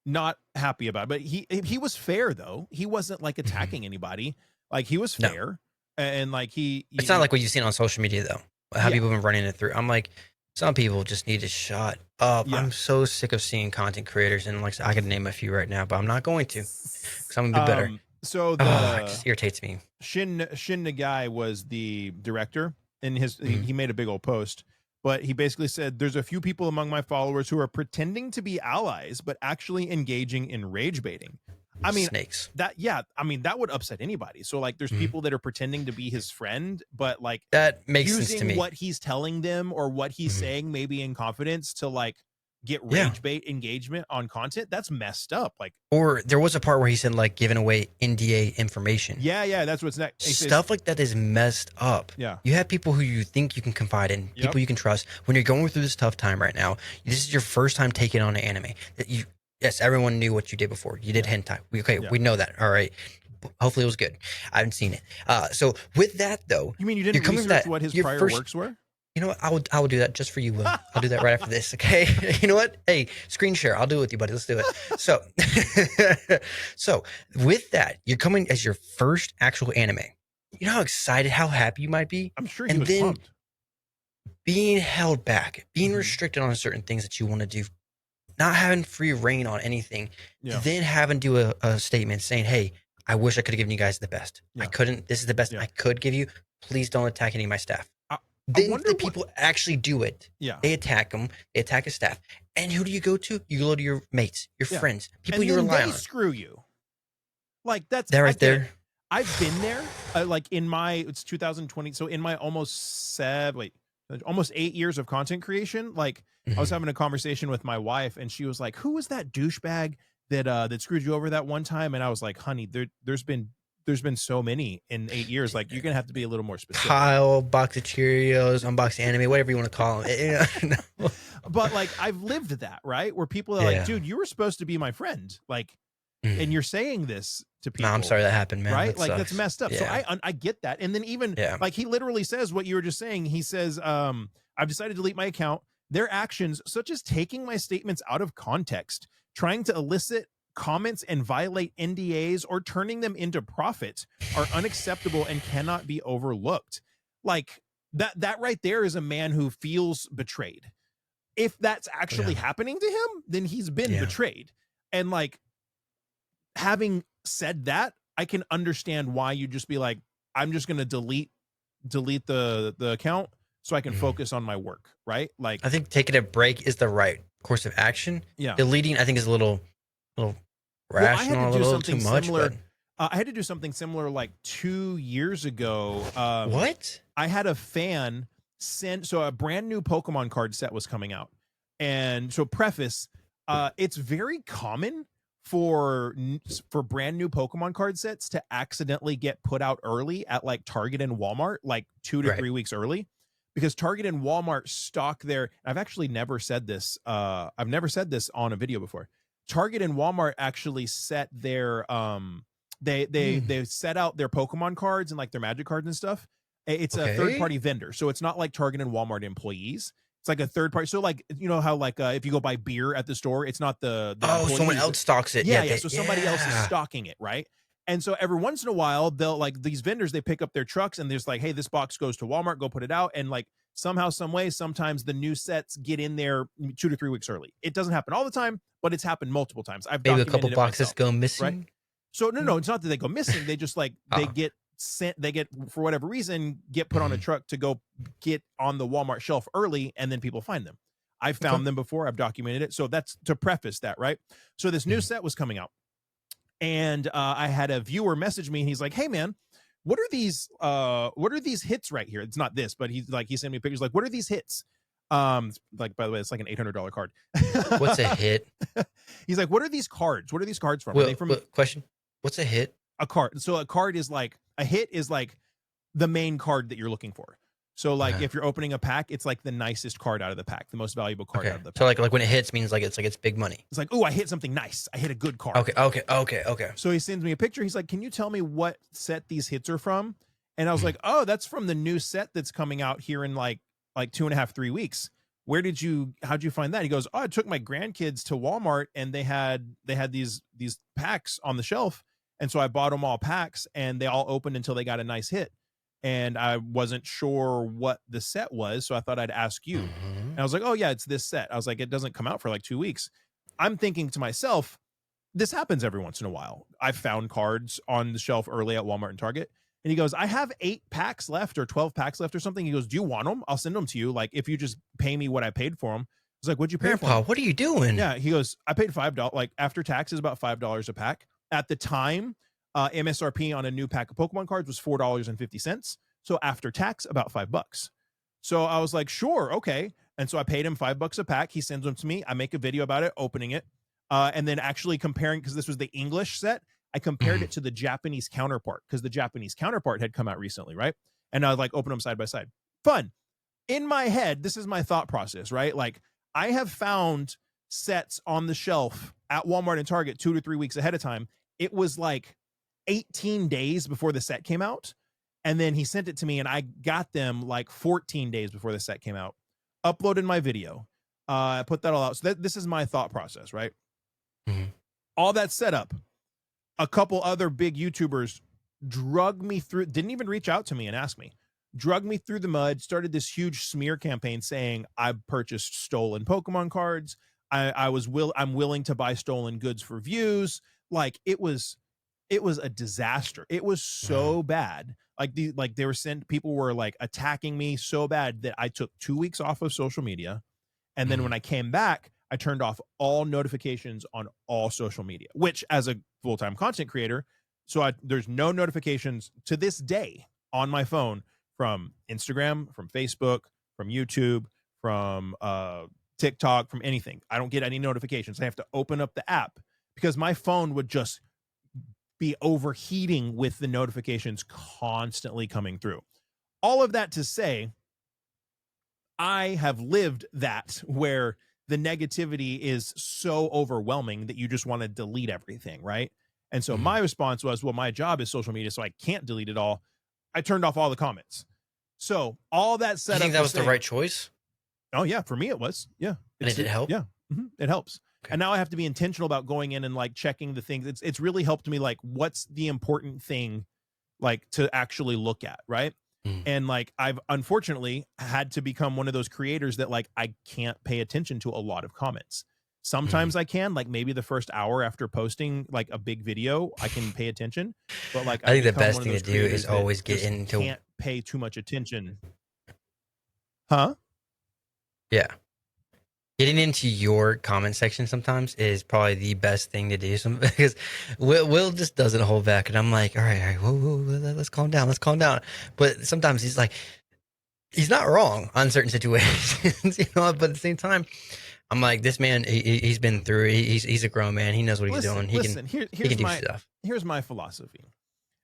Speaker 1: not happy about it. But he was fair though. He wasn't like attacking anybody. Like he was fair. And like
Speaker 2: it's not like what you've seen on social media though. How people have been running it through. I'm like, some people just need to shut up. Yeah. I'm so sick of seeing content creators, and like I could name a few right now, but I'm not going to because I'm gonna be better.
Speaker 1: So
Speaker 2: it just irritates me.
Speaker 1: Shin Nagai was the director, and he made a big old post, but he basically said, "There's a few people among my followers who are pretending to be allies, but actually engaging in rage baiting." I mean,
Speaker 2: snakes.
Speaker 1: That would upset anybody. So like, there's people that are pretending to be his friend, but like
Speaker 2: that makes sense to me.
Speaker 1: What he's telling them or what he's saying, maybe in confidence, to like get rage bait engagement on content. That's messed up. Like,
Speaker 2: or there was a part where he said like giving away NDA information.
Speaker 1: Yeah, that's what's next.
Speaker 2: Stuff like that is messed up.
Speaker 1: Yeah,
Speaker 2: you have people who you think you can confide in, people you can trust when you're going through this tough time right now. This is your first time taking on an anime that you. Yes, everyone knew what you did before. You did hentai. We know that. All right. Hopefully it was good. I haven't seen it. So with that though,
Speaker 1: you mean you didn't research what his prior works were?
Speaker 2: You know what? I will do that just for you, Will. I'll do that right after this. Okay. You know what? Hey, screen share. I'll do it with you, buddy. Let's do it. So, so with that, you're coming as your first actual anime. You know how excited, how happy you might be?
Speaker 1: I'm sure he was pumped.
Speaker 2: Being held back, being restricted on certain things that you want to do, not having free reign on anything, then having to do a statement saying, hey, I wish I could have given you guys the best. I couldn't. This is the best I could give you. Please don't attack any of my staff. Then the people actually do it.
Speaker 1: Yeah.
Speaker 2: They attack them. They attack a staff. And who do you go to? You go to your mates, your friends, people you rely on.
Speaker 1: Screw you. Like that's
Speaker 2: that right there.
Speaker 1: I've been there. Like it's 2020. So in my almost 8 years of content creation, like I was having a conversation with my wife and she was like, who was that douchebag that screwed you over that one time? And I was like, honey, there's been so many in 8 years. Like you're going to have to be a little more specific.
Speaker 2: Kyle, box of Cheerios, unbox anime, whatever you want to call them.
Speaker 1: But like, I've lived that, right? Where people are like, dude, you were supposed to be my friend. Like, and you're saying this to people.
Speaker 2: No, I'm sorry that happened, man.
Speaker 1: Right?
Speaker 2: That
Speaker 1: like
Speaker 2: sucks.
Speaker 1: that's messed up.
Speaker 2: Yeah.
Speaker 1: So I get that. And then even like he literally says what you were just saying. He says, I've decided to delete my account. Their actions, such as taking my statements out of context, trying to elicit comments and violate NDAs, or turning them into profit, are unacceptable and cannot be overlooked. Like that right there is a man who feels betrayed. If that's actually happening to him, then he's been betrayed. And like, having said that, I can understand why you just be like, I'm just going to delete the account so I can focus on my work, right? Like,
Speaker 2: I think taking a break is the right course of action.
Speaker 1: Yeah.
Speaker 2: Deleting, I think, is a little rational, a little too much. But
Speaker 1: I had to do something similar like 2 years ago.
Speaker 2: What?
Speaker 1: I had a fan so a brand new Pokemon card set was coming out. And so preface, it's very common for brand new Pokemon card sets to accidentally get put out early at like Target and Walmart, like 2 to 3 weeks early, because Target and Walmart stock their, I've actually never said this. I've never said this on a video before. Target and Walmart actually set their, they set out their Pokemon cards and like their Magic cards and stuff. It's a third party vendor. So it's not like Target and Walmart employees. It's like a third party. So like, you know how like if you go buy beer at the store, it's not the
Speaker 2: someone else stocks it.
Speaker 1: Yeah. So somebody else is stocking it, right? And so every once in a while, they'll like these vendors, they pick up their trucks and there's like, hey, this box goes to Walmart, go put it out. And like somehow, some way, sometimes the new sets get in there 2 to 3 weeks early. It doesn't happen all the time, but it's happened multiple times. I've
Speaker 2: Maybe a couple
Speaker 1: documented it
Speaker 2: boxes
Speaker 1: myself,
Speaker 2: go
Speaker 1: right?
Speaker 2: missing.
Speaker 1: So no, it's not that they go missing. They just like they
Speaker 2: Oh.
Speaker 1: get sent, they get, for whatever reason, get put on a truck to go get on the Walmart shelf early, and then people find them. I've found them before. I've documented it. So that's to preface that, right? So this new set was coming out, and I had a viewer message me, and he's like, "Hey man, what are these hits right here?" It's not this, but he sent me pictures like, "What are these hits?" Like, by the way, it's like an $800 card.
Speaker 2: What's a hit?
Speaker 1: He's like, "What are these cards? What are these cards from?"
Speaker 2: Well,
Speaker 1: Are they from
Speaker 2: question? What's a hit?
Speaker 1: a card? So a card is like, a hit is like the main card that you're looking for. So like if you're opening a pack, it's like the nicest card out of the pack, the most valuable card out of the pack.
Speaker 2: So like when it hits means like it's big money.
Speaker 1: It's like, oh, I hit something nice. I hit a good card.
Speaker 2: Okay.
Speaker 1: So he sends me a picture. He's like, "Can you tell me what set these hits are from?" And I was like, "Oh, that's from the new set that's coming out here in like 2.5, 3 weeks. How'd you find that?" He goes, "Oh, I took my grandkids to Walmart, and they had these packs on the shelf. And so I bought them all packs, and they all opened until they got a nice hit. And I wasn't sure what the set was, so I thought I'd ask you." And I was like, "Oh yeah, it's this set." I was like, "It doesn't come out for like 2 weeks." I'm thinking to myself, this happens every once in a while. I've found cards on the shelf early at Walmart and Target. And he goes, "I have 8 packs left or 12 packs left or something." He goes, "Do you want them? I'll send them to you. Like, if you just pay me what I paid for them." I was like, "What'd you pay for them?"
Speaker 2: What are you doing?
Speaker 1: Yeah. He goes, "I paid $5, like after taxes, about $5 a pack." At the time, MSRP on a new pack of Pokemon cards was $4.50. So after tax, about $5. So I was like, "Sure, okay." And so I paid him $5 a pack. He sends them to me. I make a video about it, opening it, and then actually comparing, because this was the English set. I compared it to the Japanese counterpart, because the Japanese counterpart had come out recently, right? And I was like, open them side by side. Fun. In my head, this is my thought process, right? Like, I have found sets on the shelf at Walmart and Target 2 to 3 weeks ahead of time. It was like 18 days before the set came out. And then he sent it to me, and I got them like 14 days before the set came out. Uploaded my video. I put that all out. So this is my thought process, right? All that set up. A couple other big YouTubers drug me through, didn't even reach out to me and ask me, drug me through the mud, started this huge smear campaign saying I purchased stolen Pokemon cards. I'm willing to buy stolen goods for views. Like, it was a disaster. It was so bad. Like they were people were like attacking me so bad that I took 2 weeks off of social media. And then when I came back, I turned off all notifications on all social media, which, as a full-time content creator, there's no notifications to this day on my phone from Instagram, from Facebook, from YouTube, from TikTok, from anything. I don't get any notifications. I have to open up the app because my phone would just be overheating with the notifications constantly coming through. All of that to say, I have lived that, where the negativity is so overwhelming that you just want to delete everything, right? And so my response was, well, my job is social media, so I can't delete it all. I turned off all the comments. So all that set up.
Speaker 2: You think that was the right choice?
Speaker 1: Oh yeah, for me it was. Yeah.
Speaker 2: And it did help?
Speaker 1: Yeah. It helps. Okay. And now I have to be intentional about going in and like checking the things. It's really helped me, like, what's the important thing, like, to actually look at, right? And like, I've unfortunately had to become one of those creators that, like, I can't pay attention to a lot of comments. Sometimes I can, like, maybe the first hour after posting like a big video, I can pay attention. But like,
Speaker 2: I think the best thing to do is always get into,
Speaker 1: can't pay too much attention. Huh?
Speaker 2: Yeah. Getting into your comment section sometimes is probably the best thing to do, because Will just doesn't hold back, and I'm like, all right, whoa, let's calm down. But sometimes he's like, he's not wrong on certain situations, but at the same time, I'm like, this man, he's been through it. He's a grown man. He knows what he's doing. He can do stuff.
Speaker 1: Here's my philosophy.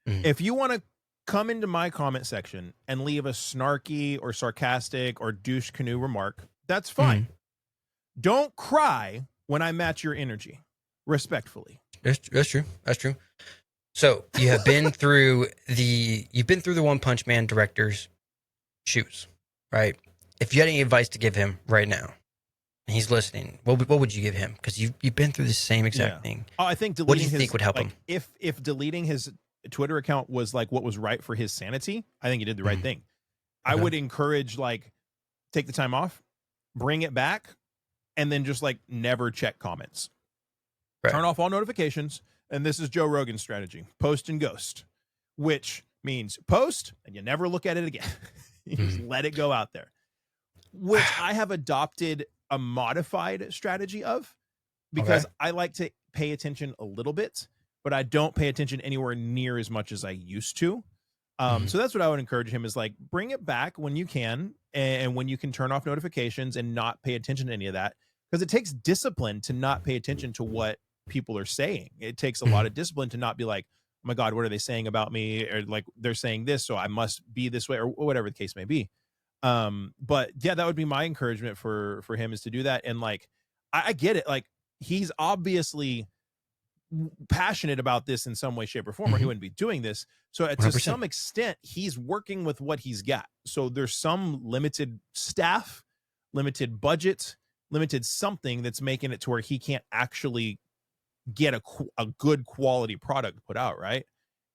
Speaker 1: If you want to come into my comment section and leave a snarky or sarcastic or douche canoe remark, that's fine. Don't cry when I match your energy, respectfully.
Speaker 2: That's true. So you have been through the One Punch Man director's shoes, right? If you had any advice to give him right now, and he's listening, what would you give him? Because you've been through the same exact thing.
Speaker 1: Oh, I think
Speaker 2: what do you think would help him?
Speaker 1: If deleting his Twitter account was like what was right for his sanity, I think he did the right thing. I would encourage, like, take the time off, bring it back, and then just like never check comments. Right. Turn off all notifications. And this is Joe Rogan's strategy: post and ghost, which means post and you never look at it again. You just let it go out there, which I have adopted a modified strategy of, because I like to pay attention a little bit, but I don't pay attention anywhere near as much as I used to. So that's what I would encourage him, is like, bring it back when you can, and when you can turn off notifications and not pay attention to any of that, because it takes discipline to not pay attention to what people are saying. It takes a lot of discipline to not be like, oh my God, what are they saying about me? Or like, they're saying this, so I must be this way, or whatever the case may be. But yeah, that would be my encouragement for him, is to do that. And like, I get it. Like, he's obviously passionate about this in some way, shape, or form, or he wouldn't be doing this. So to 100%. Some extent, he's working with what he's got. So there's some limited staff, limited budget, limited something that's making it to where he can't actually get a good quality product put out, right?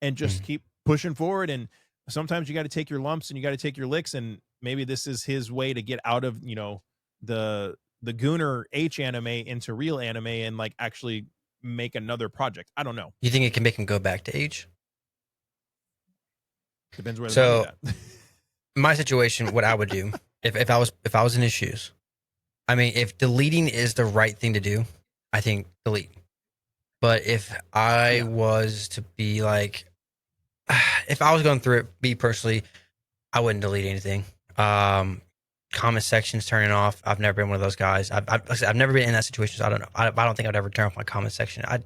Speaker 1: And just keep pushing forward. And sometimes you got to take your lumps and you got to take your licks, and maybe this is his way to get out of, you know, the Gooner H anime into real anime, and like actually make another project. I don't know.
Speaker 2: You think it can make him go back to H?
Speaker 1: Depends where.
Speaker 2: So my situation, what I would do if I was in his shoes, I mean, if deleting is the right thing to do, I think delete. But if I was to be like, if I was going through it, me personally, I wouldn't delete anything. Comment sections turning off. I've never been one of those guys. I've never been in that situation, so I don't know. I don't think I'd ever turn off my comment section. I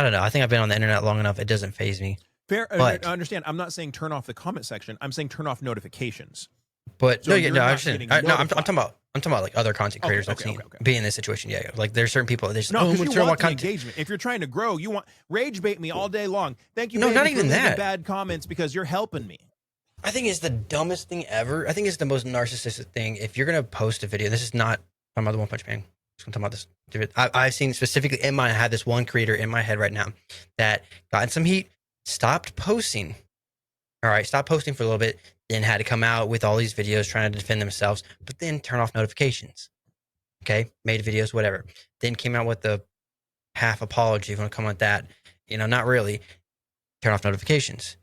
Speaker 2: don't know. I think I've been on the internet long enough. It doesn't faze me.
Speaker 1: Fair. But, I understand. I'm not saying turn off the comment section. I'm saying turn off notifications.
Speaker 2: But so I'm talking about like other content creators I've seen be in this situation. Yeah, like there's certain people. There's
Speaker 1: no, because you want the engagement. If you're trying to grow, you want rage bait me all day long. Thank you.
Speaker 2: No, not even that.
Speaker 1: Bad comments because you're helping me.
Speaker 2: I think it's the dumbest thing ever. I think it's the most narcissistic thing. If you're gonna post a video, this is not talking about the One Punch Man. I'm talking about this. I've seen specifically in my. I had this one creator in my head right now that got in some heat, stopped posting. All right, stopped posting for a little bit, then had to come out with all these videos trying to defend themselves, but then turn off notifications. Okay, made videos, whatever. Then came out with the half apology, if you want to come with that. You know, not really. Turn off notifications.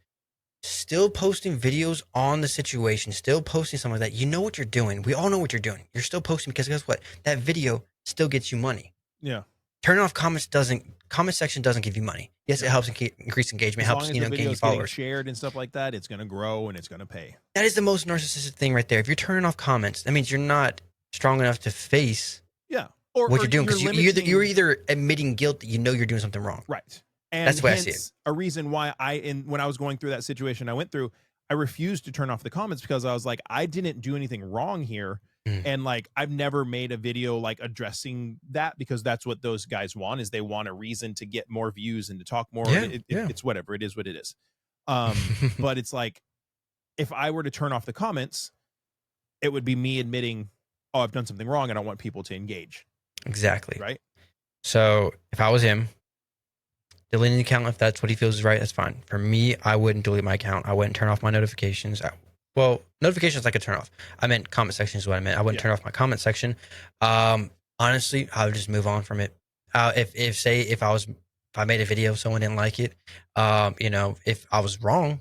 Speaker 2: Still posting videos on the situation, still posting something like that. You know what you're doing. We all know what you're doing. You're still posting because guess what? That video still gets you money.
Speaker 1: Yeah.
Speaker 2: Turning off comment section doesn't give you money. Yes, it helps increase engagement. It helps, gain followers.
Speaker 1: Shared and stuff like that, it's going to grow and it's going to pay.
Speaker 2: That is the most narcissistic thing right there. If you're turning off comments, that means you're not strong enough to face what you're doing, because you're either admitting guilt that you know you're doing something wrong.
Speaker 1: Right. And that's the way I see it. A reason why when I was going through that situation I went through, I refused to turn off the comments because I was like, I didn't do anything wrong here. And like, I've never made a video like addressing that, because that's what those guys want, is they want a reason to get more views and to talk more. It's whatever. It is what it is. But it's like, if I were to turn off the comments, it would be me admitting, oh, I've done something wrong and I want people to engage.
Speaker 2: Exactly.
Speaker 1: Right.
Speaker 2: So if I was him, deleting the account, if that's what he feels is right, that's fine. For me, I wouldn't delete my account. I wouldn't turn off my notifications. Well, notifications I could turn off. I meant comment section is what I meant. I wouldn't turn off my comment section. Honestly, I would just move on from it. If I made a video, someone didn't like it, if I was wrong,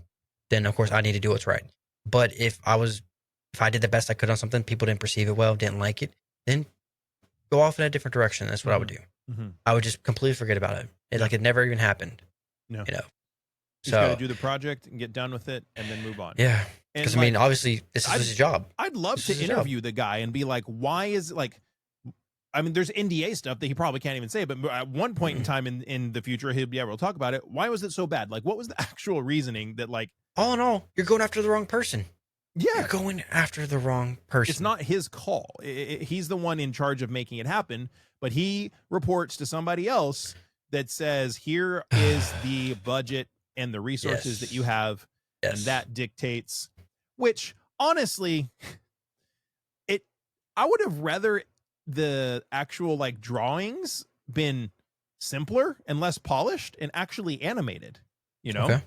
Speaker 2: then of course I need to do what's right. But if I did the best I could on something, people didn't perceive it well, didn't like it, then go off in a different direction. That's what I would do. I would just completely forget about it. Like it never even happened. No.
Speaker 1: Just got to do the project and get done with it and then move on.
Speaker 2: Yeah. Because I mean, obviously this is his job.
Speaker 1: I'd love to interview the guy and be like, why is it like, I mean, there's NDA stuff that he probably can't even say, but at one point in time in the future, he'll be able to talk about it. Why was it so bad? Like, what was the actual reasoning that, like,
Speaker 2: all in all, you're going after the wrong person.
Speaker 1: Yeah.
Speaker 2: You're going after the wrong person.
Speaker 1: It's not his call. He's the one in charge of making it happen, but he reports to somebody else that says, here is the budget and the resources that you have. And that dictates, which honestly, I would have rather the actual like drawings been simpler and less polished and actually animated,
Speaker 2: Okay.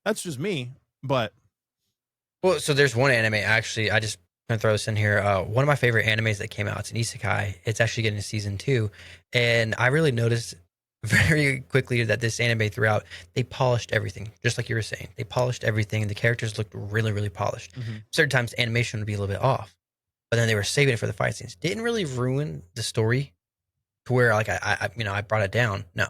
Speaker 1: That's just me, but
Speaker 2: well, so there's one anime actually, I just gonna throw this in here. One of my favorite animes that came out, it's an isekai. It's actually getting a season 2, and I really noticed very quickly that this anime throughout, they polished everything, just like you were saying. They polished everything. The characters looked really, really polished. Certain times, animation would be a little bit off, but then they were saving it for the fight scenes. Didn't really ruin the story to where like I brought it down. No,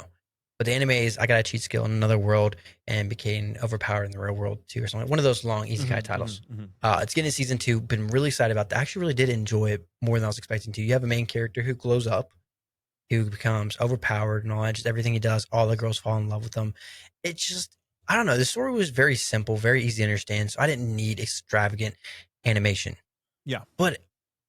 Speaker 2: but the anime is I got a cheat skill in another world and became overpowered in the real world too, or something. One of those long isekai titles. It's getting a season 2. Been really excited about that. I actually really did enjoy it more than I was expecting to. You have a main character who glows up, who becomes overpowered and all that. Just everything he does, all the girls fall in love with him. It's just I don't know. The story was very simple, very easy to understand. So I didn't need extravagant animation.
Speaker 1: Yeah,
Speaker 2: but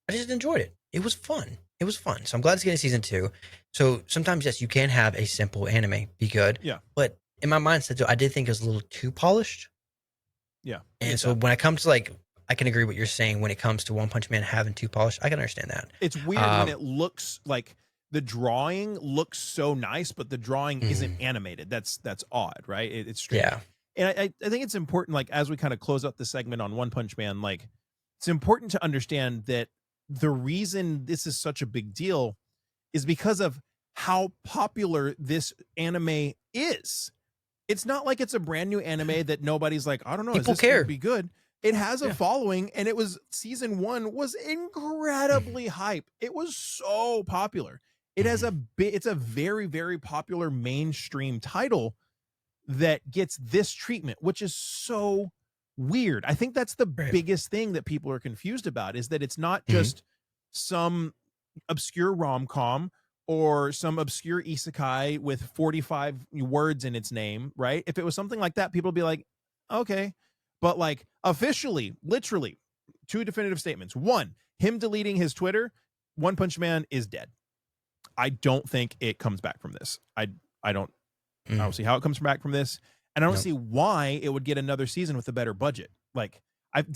Speaker 2: I just enjoyed it. It was fun. It was fun. So I'm glad it's getting season 2. So sometimes, yes, you can have a simple anime be good.
Speaker 1: Yeah.
Speaker 2: But in my mindset, though, I did think it was a little too polished.
Speaker 1: Yeah.
Speaker 2: And so when it comes to like, I can agree with what you're saying when it comes to One Punch Man having too polished. I can understand that.
Speaker 1: It's weird when it looks like the drawing looks so nice, but the drawing isn't animated. That's odd, right? It's strange.
Speaker 2: Yeah.
Speaker 1: And I think it's important, like, as we kind of close out the segment on One Punch Man, like, it's important to understand that the reason this is such a big deal is because of how popular this anime is. It's not like it's a brand new anime that nobody's like, I don't know,
Speaker 2: People
Speaker 1: is this
Speaker 2: care.
Speaker 1: gonna be good? It has a following, and it was season 1 was incredibly hype. It was so popular. It has it's a very, very popular mainstream title that gets this treatment, which is so weird. I think that's the biggest thing that people are confused about, is that it's not just some obscure rom-com or some obscure isekai with 45 words in its name, right? If it was something like that, people would be like, okay. But like officially, literally, 2 definitive statements. 1, him deleting his Twitter, One Punch Man is dead. I don't think it comes back from this. I don't see how it comes back from this. And I don't see why it would get another season with a better budget. Like,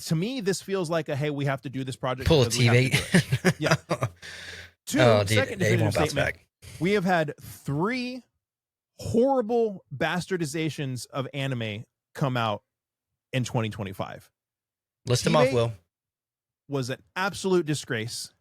Speaker 1: to me, this feels like hey, we have to do this project.
Speaker 2: Pull a TV.
Speaker 1: Yeah. 2, second definitive statement. We have had 3 horrible bastardizations of anime come out in 2025.
Speaker 2: List them off, Will.
Speaker 1: Was an absolute disgrace.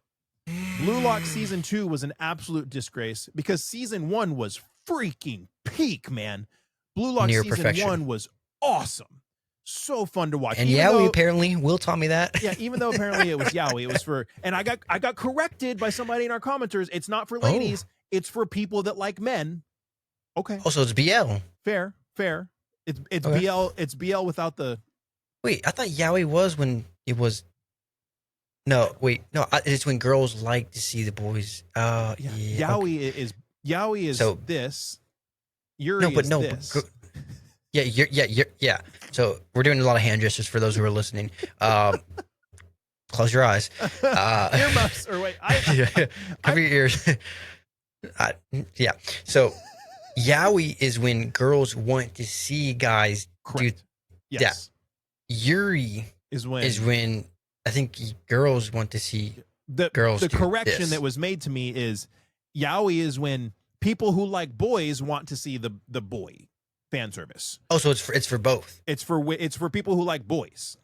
Speaker 1: Blue Lock season 2 was an absolute disgrace because season 1 was freaking peak, man. Blue Lock
Speaker 2: Near
Speaker 1: season
Speaker 2: perfection.
Speaker 1: 1 was awesome. So fun to watch.
Speaker 2: And yaoi, apparently, Will taught me that.
Speaker 1: Yeah, even though apparently it was yaoi, it was for, and I got corrected by somebody in our commenters. It's not for ladies. It's for people that like men. Okay.
Speaker 2: Oh, so it's BL.
Speaker 1: Fair. It's
Speaker 2: Okay.
Speaker 1: BL. It's BL without the.
Speaker 2: Wait, I thought yaoi was when it was. No, wait, no, it's when girls like to see the boys. Yeah.
Speaker 1: Yaoi is
Speaker 2: So,
Speaker 1: this. Yuri is this.
Speaker 2: Yeah. So we're doing a lot of hand gestures for those who are listening. Close your eyes.
Speaker 1: Earmuffs, or wait,
Speaker 2: cover your ears. Yeah. So yaoi is when girls want to see guys do.
Speaker 1: Yes.
Speaker 2: Yeah. Yuri is when I think girls want to see girls.
Speaker 1: The
Speaker 2: do
Speaker 1: correction
Speaker 2: this.
Speaker 1: that was made to me is yaoi is when people who like boys want to see the boy fan service.
Speaker 2: Oh, so it's for both.
Speaker 1: It's for people who like boys.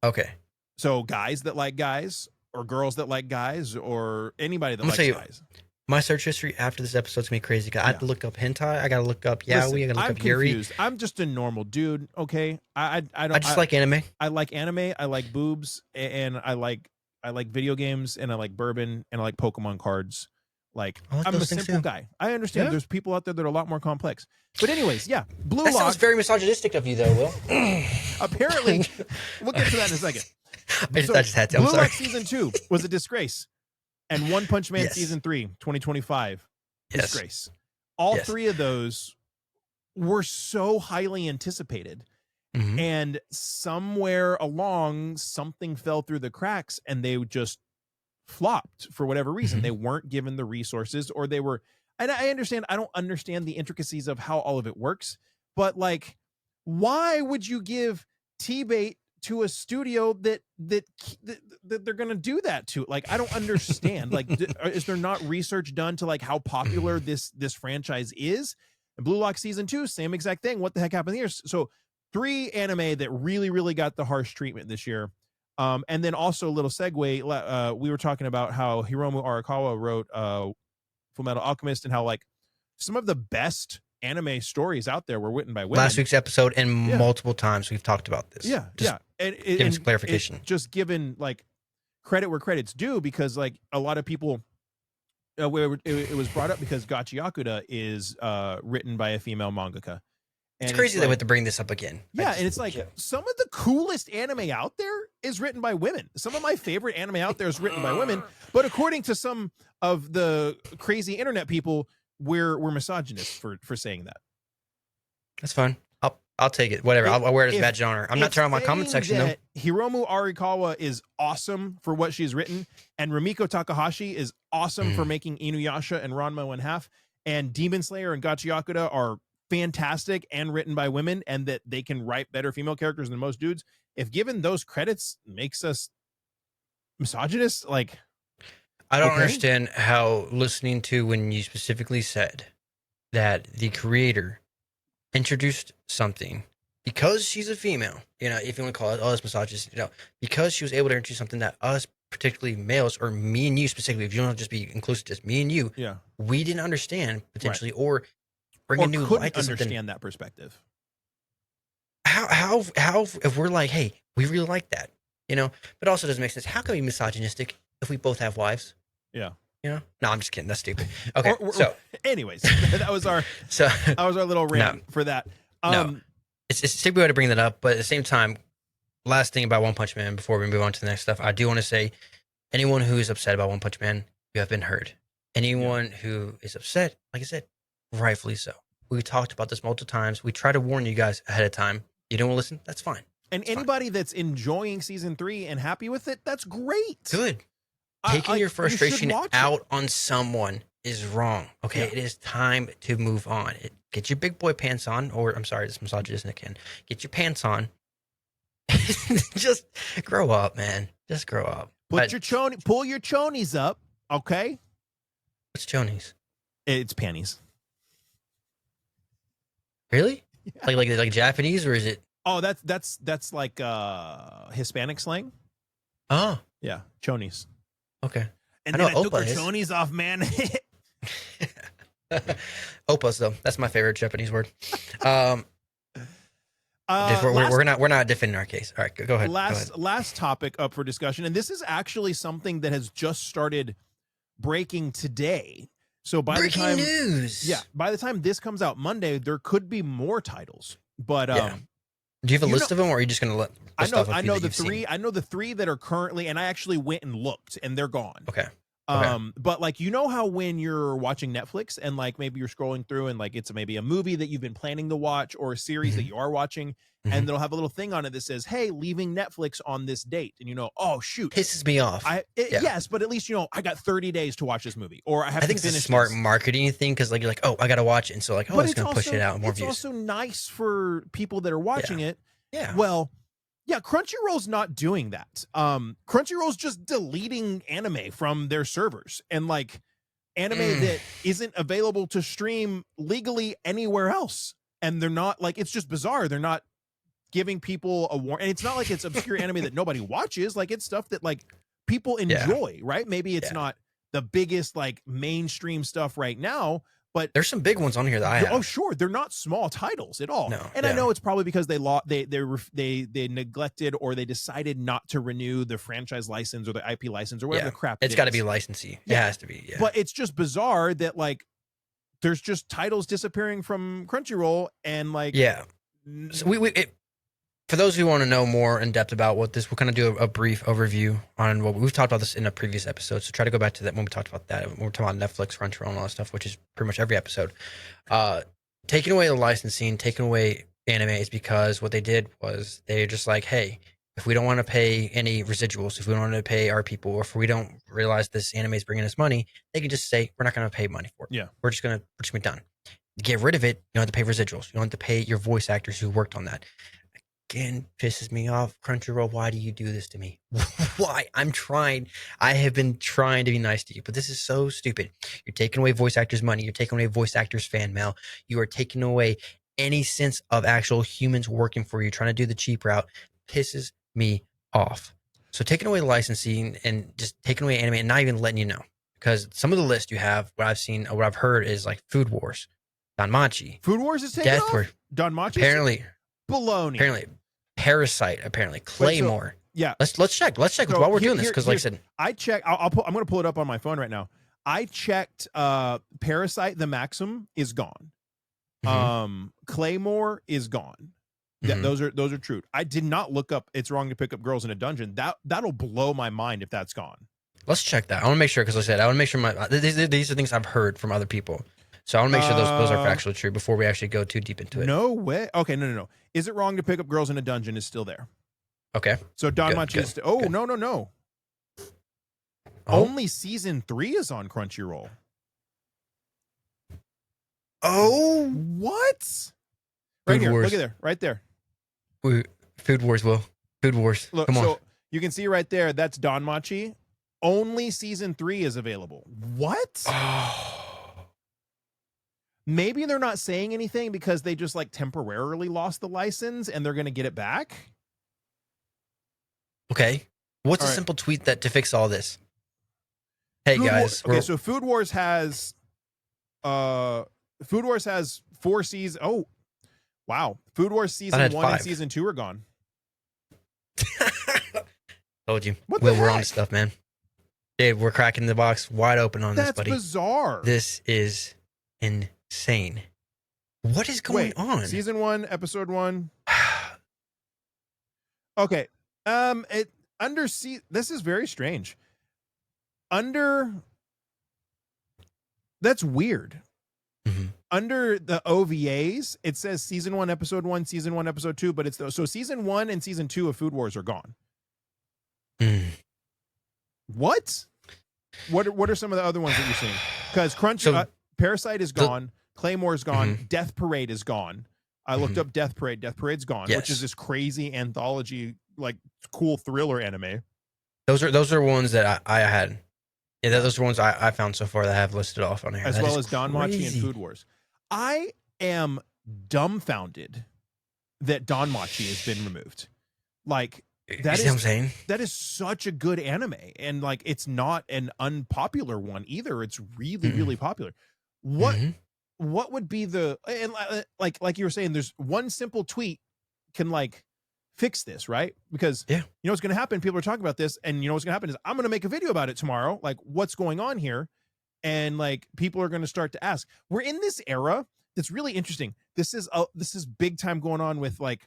Speaker 2: Okay.
Speaker 1: So guys that like guys, or girls that like guys, or anybody that likes guys.
Speaker 2: My search history after this episode's gonna be crazy. I have to look up hentai. I gotta look up yaoi.
Speaker 1: Listen,
Speaker 2: I gotta look
Speaker 1: I'm
Speaker 2: up Yuri.
Speaker 1: Confused. I'm just a normal dude. Okay, I
Speaker 2: just like anime.
Speaker 1: I like anime. I like boobs, and I like video games, and I like bourbon, and I like Pokemon cards. Like, I'm a simple guy. I understand there's people out there that are a lot more complex. But anyways, yeah, Blue Lock.
Speaker 2: That sounds very misogynistic of you, though, Will.
Speaker 1: Apparently, we'll get to that in a second.
Speaker 2: I just had to. I'm
Speaker 1: Blue
Speaker 2: sorry.
Speaker 1: Lock season 2 was a disgrace, and One Punch Man season 3, 2025, disgrace. All 3 of those were so highly anticipated, and somewhere along something fell through the cracks, and they just flopped for whatever reason. They weren't given the resources, or they were. And I understand. I don't understand the intricacies of how all of it works, but like, why would you give T-bait to a studio that they're gonna do that to? Like, I don't understand. Like, is there not research done to like how popular this franchise is? And Blue Lock season 2, same exact thing. What the heck happened here? So 3 anime that really got the harsh treatment this year. And then also a little segue. We were talking about how Hiromu Arakawa wrote Fullmetal Alchemist, and how like some of the best anime stories out there were written by women.
Speaker 2: Last week's episode, and multiple times we've talked about this.
Speaker 1: And
Speaker 2: giving some clarification.
Speaker 1: Just given like credit where credit's due, because like a lot of people, it was brought up because Gachi Yakuda is written by a female mangaka.
Speaker 2: And it's crazy that we have to bring this up again.
Speaker 1: Yeah, and it's like some of the coolest anime out there is written by women. Some of my favorite anime out there is written by women, but according to some of the crazy internet people, we're misogynist for saying that.
Speaker 2: That's fine. I'll take it. Whatever. I'll wear it as badge of honor. I'm not turning on my comment section though.
Speaker 1: Hiromu Arakawa is awesome for what she's written, and Rumiko Takahashi is awesome for making Inuyasha and Ranma 1/2, and Demon Slayer and Gachi Yakuda are fantastic and written by women, and that they can write better female characters than most dudes. If given those credits makes us misogynist, like
Speaker 2: I don't understand how listening to when you specifically said that the creator introduced something because she's a female, you know, if you want to call it, oh, it's misogynist, you know, because she was able to introduce something that us, particularly males, or me and you specifically, if you don't have to just be inclusive, just me and you, we didn't understand potentially, or bring a new light to something.
Speaker 1: Understand that perspective.
Speaker 2: How if we're like, hey, we really like that, you know, but also doesn't make sense. How can we be misogynistic if we both have wives?
Speaker 1: Yeah.
Speaker 2: You know? No, I'm just kidding. That's stupid. Okay. So
Speaker 1: anyways, that was our little rant for that.
Speaker 2: It's a stupid way to bring that up, but at the same time, last thing about One Punch Man before we move on to the next stuff, I do want to say, anyone who is upset about One Punch Man, you have been heard. Anyone who is upset, like I said, rightfully so. We talked about this multiple times. We try to warn you guys ahead of time. You don't listen, that's fine.
Speaker 1: And anybody that's enjoying season 3 and happy with it, that's great.
Speaker 2: Good. Taking your frustration out on someone is wrong. Okay, it is time to move on. Get your big boy pants on, or I'm sorry, this misogynistic again. Get your pants on. Just grow up, man. Just grow up.
Speaker 1: Pull your chonies up, okay?
Speaker 2: What's chonies?
Speaker 1: It's panties.
Speaker 2: Really? Yeah. Like Japanese, or is it?
Speaker 1: Oh, that's like Hispanic slang.
Speaker 2: Oh,
Speaker 1: yeah, chonies.
Speaker 2: Okay.
Speaker 1: And then I took her chonies off, man.
Speaker 2: Opas, though. That's my favorite Japanese word. We're not defending our case. All right, go ahead.
Speaker 1: Last topic up for discussion, and this is actually something that has just started breaking today. So by the time this comes out Monday, there could be more titles. But
Speaker 2: do you have a list of them, or are you just going to let?
Speaker 1: I know the three. I know the three that are currently, and I actually went and looked, and they're gone.
Speaker 2: Okay.
Speaker 1: But like, you know how when you're watching Netflix and like maybe you're scrolling through and like it's maybe a movie that you've been planning to watch, or a series that you are watching, and they'll have a little thing on it that says, "Hey, leaving Netflix on this date," and you know, oh shoot,
Speaker 2: pisses me off.
Speaker 1: Yes, but at least you know I got 30 days to watch this movie, or I think
Speaker 2: it's a smart marketing thing, because like you're like, oh, I gotta watch it, and so like, oh, it's gonna push it out more views.
Speaker 1: It's also nice for people that are watching it.
Speaker 2: Yeah.
Speaker 1: Well, yeah, Crunchyroll's not doing that. Crunchyroll's just deleting anime from their servers, and like anime that isn't available to stream legally anywhere else. And they're not like, it's just bizarre. They're not giving people a warning. And it's not like it's obscure anime that nobody watches. Like, it's stuff that like people enjoy, right? Maybe it's not the biggest like mainstream stuff right now, but
Speaker 2: there's some big ones on here that I have.
Speaker 1: Oh, sure. They're not small titles at all.
Speaker 2: No,
Speaker 1: and I know it's probably because they neglected, or they decided not to renew the franchise license or the IP license or whatever the crap.
Speaker 2: It's got to be licensee. It has to be. Yeah.
Speaker 1: But it's just bizarre that like there's just titles disappearing from Crunchyroll, and like
Speaker 2: So for those who want to know more in depth about what this, we'll kind of do a brief overview on what we've talked about this in a previous episode. So try to go back to that when we talked about that. When we're talking about Netflix, Crunchyroll, and all that stuff, which is pretty much every episode. Taking away the licensing, taking away anime is because what they did was they're just like, hey, if we don't want to pay any residuals, if we don't want to pay our people, or if we don't realize this anime is bringing us money, they can just say, we're not going to pay money for it.
Speaker 1: Yeah.
Speaker 2: We're just going to be done. Get rid of it. You don't have to pay residuals. You don't have to pay your voice actors who worked on that. Again, pisses me off. Crunchyroll, why do you do this to me? Why? I'm trying. I have been trying to be nice to you, but this is so stupid. You're taking away voice actors' money. You're taking away voice actors' fan mail. You are taking away any sense of actual humans working for you, trying to do the cheap route. Pisses me off. So taking away licensing and just taking away anime and not even letting you know. Because some of the list you have, what I've seen, what I've heard is like Food Wars, Danmachi,
Speaker 1: Food Wars is taken
Speaker 2: Death
Speaker 1: off.
Speaker 2: Wars,
Speaker 1: Donmachi
Speaker 2: apparently,
Speaker 1: baloney.
Speaker 2: Parasite, apparently, Claymore.
Speaker 1: Wait, so, yeah,
Speaker 2: let's check
Speaker 1: so
Speaker 2: while we're doing this, because like I said,
Speaker 1: I check. I'm going to pull it up on my phone right now. I checked. Parasite, the Maxim is gone. Claymore is gone. Yeah, those are true. I did not look up It's Wrong to Pick Up Girls in a Dungeon. That'll blow my mind if that's gone.
Speaker 2: Let's check that. I want to make sure, because like I said, I want to make sure these are things I've heard from other people. So I want to make sure those are factually true before we actually go too deep into it.
Speaker 1: No way. Okay, no. Is It Wrong to Pick Up Girls in a Dungeon is still there.
Speaker 2: Okay.
Speaker 1: So Danmachi is still. Oh, good. No. Only season 3 is on Crunchyroll.
Speaker 2: Oh,
Speaker 1: what? Right here. Look at there. Right there.
Speaker 2: Food Wars, Will. Food Wars.
Speaker 1: Look,
Speaker 2: come on.
Speaker 1: So you can see right there, that's Danmachi. Only season 3 is available. What?
Speaker 2: Oh.
Speaker 1: Maybe they're not saying anything because they just like temporarily lost the license and they're going to get it back.
Speaker 2: Okay. What's a simple tweet to fix all this? Hey guys.
Speaker 1: Okay, so Food Wars has 4 seasons. Oh, wow. Food Wars season 1
Speaker 2: 5.
Speaker 1: and season 2 are gone.
Speaker 2: Told you.
Speaker 1: We're
Speaker 2: on to stuff, man. Dave, we're cracking the box wide open on this, buddy.
Speaker 1: That's bizarre.
Speaker 2: This is insane. What is going on?
Speaker 1: Season 1, episode 1. Okay. This is very strange. That's weird. Under the OVAs, it says season 1, episode 1, season 1, episode 2, but so season 1 and season 2 of Food Wars are gone. What are some of the other ones that you're seeing? Because Parasite is gone, Claymore is gone, Death Parade is gone. I looked up Death Parade. Death Parade's gone, which is this crazy anthology, like cool thriller anime.
Speaker 2: Those are ones that I had. Yeah, those are ones I found so far that I have listed off on here.
Speaker 1: As well as Danmachi and Food Wars. I am dumbfounded that Danmachi has been removed. Like, that is what I'm saying? That is such a good anime. And like, it's not an unpopular one either. It's really, really popular. What would be and like you were saying, there's one simple tweet can like fix this, right? Because you know what's going to happen? People are talking about this, and you know what's going to happen is I'm going to make a video about it tomorrow. Like, what's going on here? And like, people are going to start to ask. We're in this era that's really interesting. This is big time going on with like,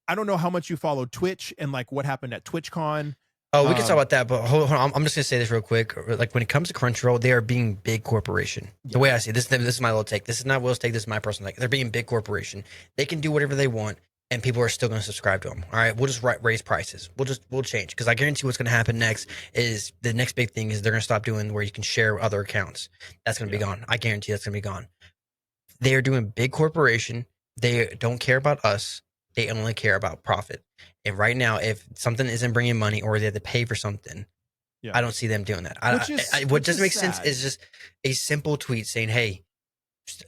Speaker 1: I don't know how much you follow Twitch and like what happened at TwitchCon.
Speaker 2: Oh, we can talk about that, but hold on. I'm just gonna say this real quick. Like, when it comes to Crunchyroll, they are being big corporation. The way I see it, this is my little take. This is not Will's take. This is my personal take. They're being big corporation. They can do whatever they want, and people are still going to subscribe to them. All right, we'll just raise prices. We'll change, because I guarantee what's going to happen next is the next big thing is they're going to stop doing where you can share other accounts. That's going to be gone. I guarantee that's going to be gone. They are doing big corporation. They don't care about us. They only care about profit. And right now, if something isn't bringing money or they have to pay for something, I don't see them doing that. What doesn't make sense is just a simple tweet saying, hey,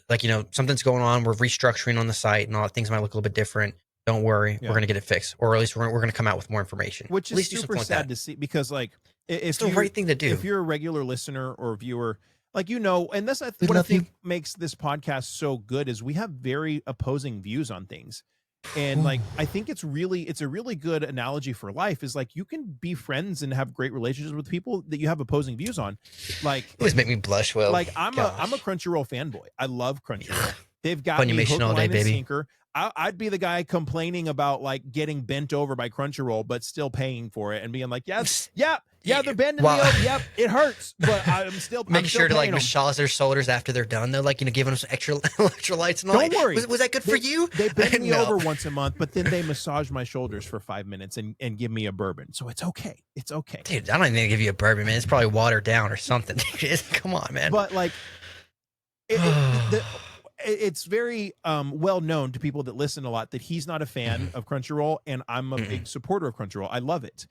Speaker 2: like, you know, something's going on. We're restructuring on the site and all that. Things might look a little bit different. Don't worry. We're going to get it fixed. Or at least we're going to come out with more information.
Speaker 1: Which is super sad to see, because like,
Speaker 2: it's the right thing to do.
Speaker 1: If you're a regular listener or viewer, like, you know, and that's what I think makes this podcast so good is we have very opposing views on things. And like, I think it's a really good analogy for life is like, you can be friends and have great relationships with people that you have opposing views on. Like,
Speaker 2: it always make me blush. Well,
Speaker 1: like I'm a Crunchyroll fanboy. I love Crunchyroll. They've got me hook,
Speaker 2: all day,
Speaker 1: line, and
Speaker 2: baby.
Speaker 1: sinker. I'd be the guy complaining about like getting bent over by Crunchyroll, but still paying for it and being like, yeah, they're bending me over. Yep, it hurts, but I'm still
Speaker 2: to like massage their shoulders after they're done. They're like, you know, giving them some extra electrolytes and all.
Speaker 1: Don't worry,
Speaker 2: was that good for you?
Speaker 1: They bend me over once a month, but then they massage my shoulders for 5 minutes and give me a bourbon, so it's okay. It's okay,
Speaker 2: dude. I don't even give you a bourbon, man. It's probably watered down or something. Come on, man.
Speaker 1: But like, it's very well known to people that listen a lot that he's not a fan of Crunchyroll, and I'm a big supporter of Crunchyroll. I love it.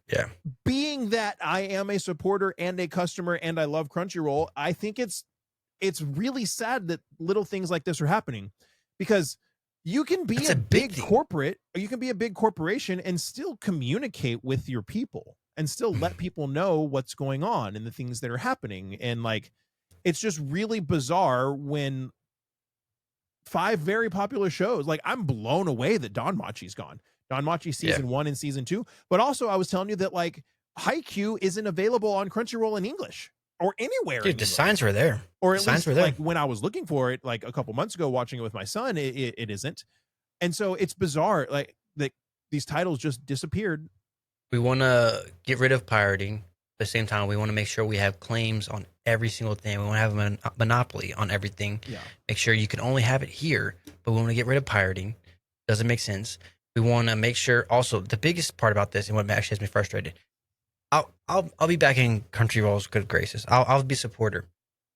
Speaker 2: Yeah.
Speaker 1: Being that I am a supporter and a customer and I love Crunchyroll, I think it's really sad that little things like this are happening, because You can be
Speaker 2: That's
Speaker 1: a
Speaker 2: a big
Speaker 1: big
Speaker 2: thing.
Speaker 1: corporate, or you can be a big corporation and still communicate with your people and still let people know what's going on and the things that are happening. And like, it's just really bizarre when 5 very popular shows, like I'm blown away that Don Machi's gone. Don Machi
Speaker 2: Yeah.
Speaker 1: season 1 and season 2, but also I was telling you that like Haikyuu isn't available on Crunchyroll in English or anywhere in
Speaker 2: Dude, the
Speaker 1: English.
Speaker 2: signs were there.
Speaker 1: Or
Speaker 2: The
Speaker 1: at
Speaker 2: signs
Speaker 1: least
Speaker 2: were there.
Speaker 1: like when I was looking for it like a couple months ago watching it with my son, it isn't. And so it's bizarre like that these titles just disappeared.
Speaker 2: We want to get rid of pirating. At the same time, we want to make sure we have claims on every single thing. We want to have a monopoly on everything.
Speaker 1: Yeah.
Speaker 2: Make sure you can only have it here, but we want to get rid of pirating. Doesn't make sense. We want to make sure also the biggest part about this and what actually has me frustrated. I'll be back in Crunchyroll's good graces. I'll be a supporter.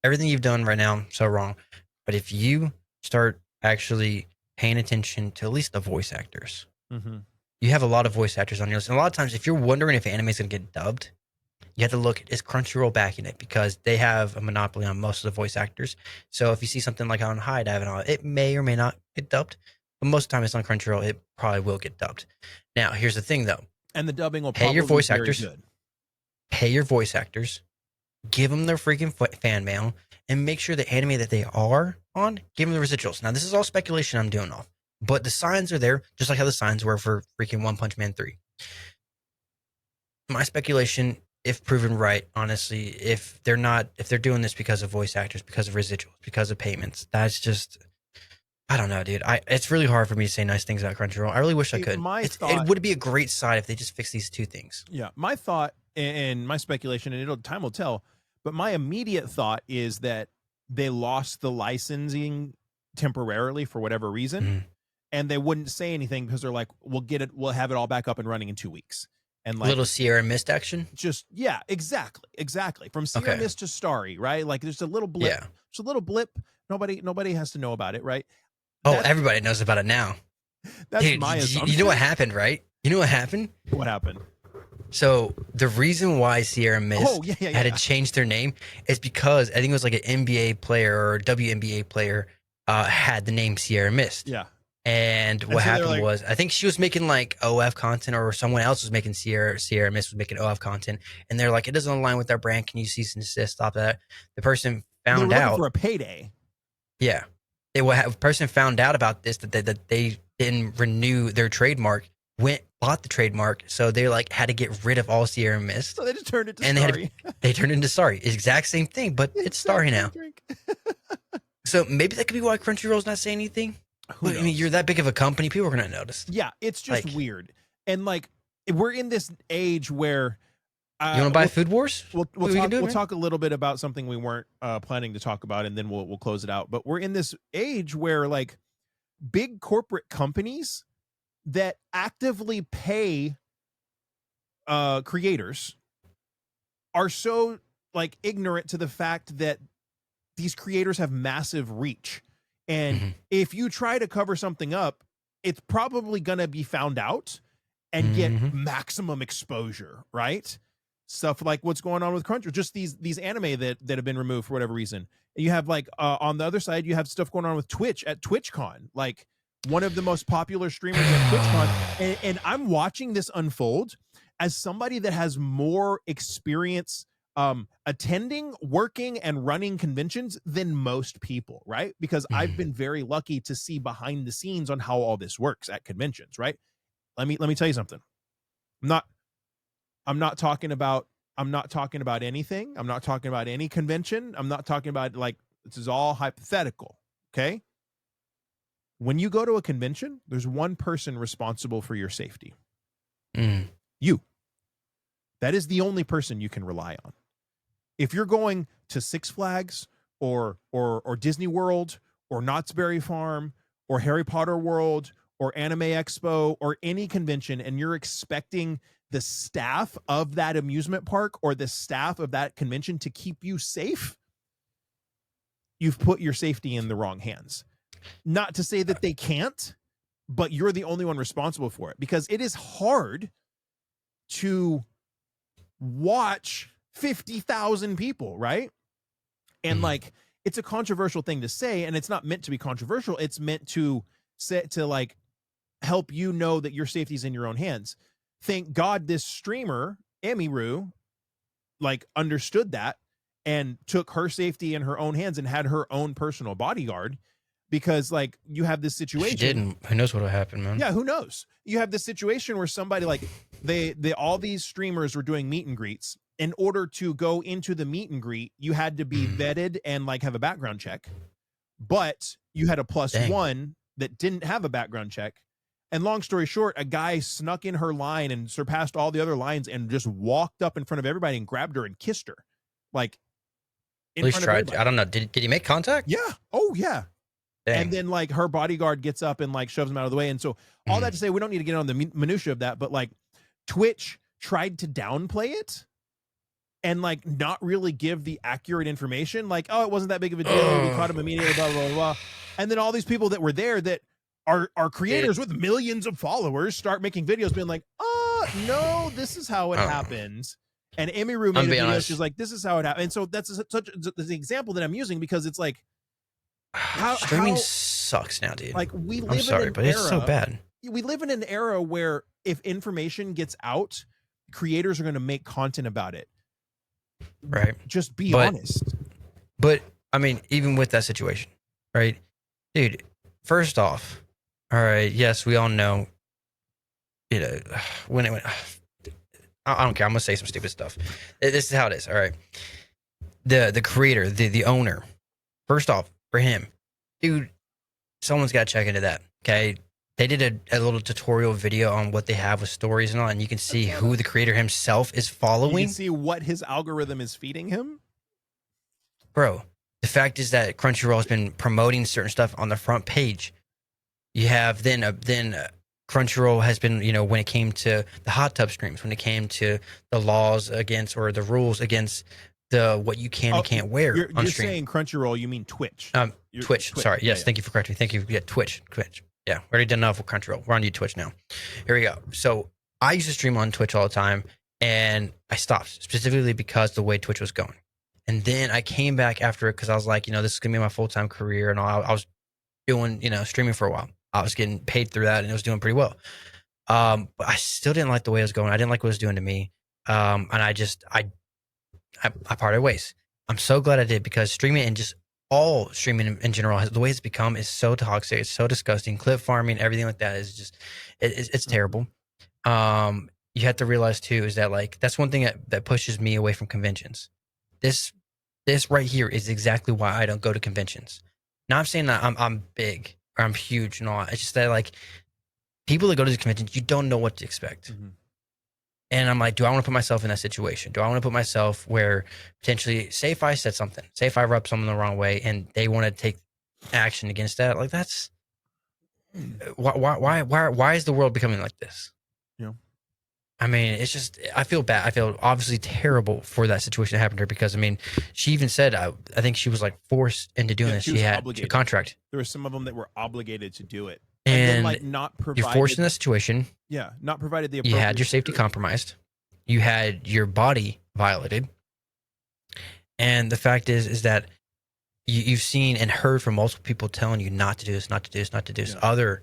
Speaker 2: Everything you've done right now, so wrong. But if you start actually paying attention to at least the voice actors, you have a lot of voice actors on your list. And a lot of times, if you're wondering if anime is going to get dubbed, you have to look, is Crunchyroll backing it? Because they have a monopoly on most of the voice actors. So if you see something like on High Dive and all, it may or may not get dubbed. But most of the time it's on Crunchyroll, it probably will get dubbed. Now, here's the thing though.
Speaker 1: And the dubbing will
Speaker 2: pay
Speaker 1: probably
Speaker 2: your voice
Speaker 1: be very
Speaker 2: actors.
Speaker 1: good.
Speaker 2: Pay your voice actors. Give them their freaking fan mail. And make sure the anime that they are on, give them the residuals. Now, this is all speculation I'm doing off. But the signs are there, just like how the signs were for freaking One Punch Man 3. My speculation, if proven right, honestly, if they're doing this because of voice actors, because of residuals, because of payments, that's just, I don't know, dude. It's really hard for me to say nice things about Crunchyroll. I really wish I could. It would be a great side if they just fix these two things.
Speaker 1: Yeah, my thought and my speculation, and time will tell, but my immediate thought is that they lost the licensing temporarily for whatever reason, and they wouldn't say anything because they're like, we'll have it all back up and running in 2 weeks. And like
Speaker 2: little Sierra Mist action.
Speaker 1: Just exactly. From Sierra Mist to Starry, right? Like there's a little blip.
Speaker 2: Yeah.
Speaker 1: Just a little blip. Nobody has to know about it, right?
Speaker 2: Everybody knows about it now.
Speaker 1: That's
Speaker 2: Dude,
Speaker 1: my assumption.
Speaker 2: You know what happened, right? You know what happened?
Speaker 1: What happened?
Speaker 2: So the reason why Sierra Mist had to change their name is because I think it was like an NBA player or WNBA player had the name Sierra Mist.
Speaker 1: Yeah.
Speaker 2: And what happened was, I think she was making like OF content, or someone else was making Sierra Mist was making OF content, and they're like, it doesn't align with our brand. Can you cease and desist? Stop that. The person found out
Speaker 1: for a payday.
Speaker 2: Yeah, the person found out about this that they didn't renew their trademark. Bought the trademark, so they like had to get rid of all Sierra Mist.
Speaker 1: So they just turned it to Starry.
Speaker 2: They turned it into Starry. Exact same thing, but it's Starry now. So maybe that could be why Crunchyroll's not saying anything. I mean, you're that big of a company, people are going to notice.
Speaker 1: Yeah, it's just weird. And like, we're in this age where
Speaker 2: you want to buy Food Wars?
Speaker 1: We'll talk a little bit about something we weren't planning to talk about, and then we'll close it out. But we're in this age where like big corporate companies that actively pay creators are so like ignorant to the fact that these creators have massive reach. And if you try to cover something up, it's probably going to be found out and get maximum exposure, right? Stuff like what's going on with Crunchyroll, just these anime that have been removed for whatever reason. You have like on the other side, you have stuff going on with Twitch at TwitchCon, like one of the most popular streamers at TwitchCon. And I'm watching this unfold as somebody that has more experience attending, working, and running conventions than most people, right? Because I've been very lucky to see behind the scenes on how all this works at conventions, right? Let me tell you something. I'm not talking about anything. I'm not talking about any convention. I'm not talking about like, this is all hypothetical, okay? When you go to a convention, there's one person responsible for your safety. You. That is the only person you can rely on. If you're going to Six Flags or Disney World or Knott's Berry Farm or Harry Potter World or Anime Expo or any convention, and you're expecting the staff of that amusement park or the staff of that convention to keep you safe, you've put your safety in the wrong hands. Not to say that they can't, but you're the only one responsible for it, because it is hard to watch 50,000 people, right? And like, it's a controversial thing to say, and it's not meant to be controversial. It's meant to to like help you know that your safety is in your own hands. Thank God this streamer, Emiru, like understood that and took her safety in her own hands and had her own personal bodyguard, because like you have this situation.
Speaker 2: If she didn't, who knows what will happen, man?
Speaker 1: Yeah, who knows? You have this situation where somebody like they all these streamers were doing meet and greets. In order to go into the meet and greet, you had to be vetted and like have a background check. But you had a +1 that didn't have a background check. And long story short, a guy snuck in her line and surpassed all the other lines and just walked up in front of everybody and grabbed her and kissed her. Like,
Speaker 2: at least tried. I don't know. Did he make contact?
Speaker 1: Yeah. Oh, yeah.
Speaker 2: Dang.
Speaker 1: And then like her bodyguard gets up and like shoves him out of the way. And so all that to say, we don't need to get on the minutia of that, but like Twitch tried to downplay it and like not really give the accurate information. Like, oh, it wasn't that big of a deal. We caught him immediately, blah, blah, blah, blah. And then all these people that were there that are creators with millions of followers start making videos being like, oh, no, this is how it happened. And Emiru made a video. She's like, this is how it happened. And so that's the example that I'm using, because it's like,
Speaker 2: streaming sucks now, dude.
Speaker 1: Like we live
Speaker 2: I'm sorry,
Speaker 1: in an
Speaker 2: but
Speaker 1: era,
Speaker 2: it's so bad.
Speaker 1: We live in an era where if information gets out, creators are going to make content about it.
Speaker 2: Right.
Speaker 1: Just be honest.
Speaker 2: But I mean, even with that situation, right, dude, first off, all right, yes, we all know, you know, when it went, I don't care. I'm going to say some stupid stuff. This is how it is. All right. The creator, the owner, first off, for him, dude, someone's got to check into that. Okay. They did a little tutorial video on what they have with stories and all, and you can see who the creator himself is following.
Speaker 1: You can see what his algorithm is feeding him.
Speaker 2: Bro, the fact is that Crunchyroll has been promoting certain stuff on the front page. You have then Crunchyroll has been, you know, when it came to the hot tub streams, when it came to the laws against or the rules against the what you can and can't wear on stream.
Speaker 1: You're saying Crunchyroll, you mean Twitch.
Speaker 2: Twitch. Sorry. Yes, thank you for correcting me. Thank you. Yeah, Twitch. Yeah, we already done enough with Crunchyroll. We're on Twitch now. Here we go. So I used to stream on Twitch all the time, and I stopped specifically because the way Twitch was going. And then I came back after it because I was like, you know, this is going to be my full-time career. And I was doing, you know, streaming for a while. I was getting paid through that, and it was doing pretty well. But I still didn't like the way it was going. I didn't like what it was doing to me. And I parted ways. I'm so glad I did, because streaming and just all streaming in general, the way it's become is so toxic. It's so disgusting. Clip farming, everything like that is just, it's terrible. You have to realize too, is that like, that's one thing that pushes me away from conventions. This right here is exactly why I don't go to conventions. Now I'm saying that I'm big or I'm huge and all. It's just that like people that go to the conventions, you don't know what to expect. Mm-hmm. And I'm like, do I want to put myself in that situation? Do I want to put myself where potentially, say if I said something, say if I rubbed someone the wrong way and they want to take action against that, like that's why is the world becoming like this?
Speaker 1: Yeah.
Speaker 2: I mean, it's just, I feel bad. I feel obviously terrible for that situation that happened to her, because I mean, she even said, I think she was like forced into doing this. She had a contract.
Speaker 1: There were some of them that were obligated to do it.
Speaker 2: And
Speaker 1: then, like, not provided,
Speaker 2: you're forced in that situation.
Speaker 1: Yeah, not provided the
Speaker 2: appropriate. You had your safety compromised. You had your body violated. And the fact is that you've seen and heard from multiple people telling you not to do this, not to do this, not to do this. Yeah. Other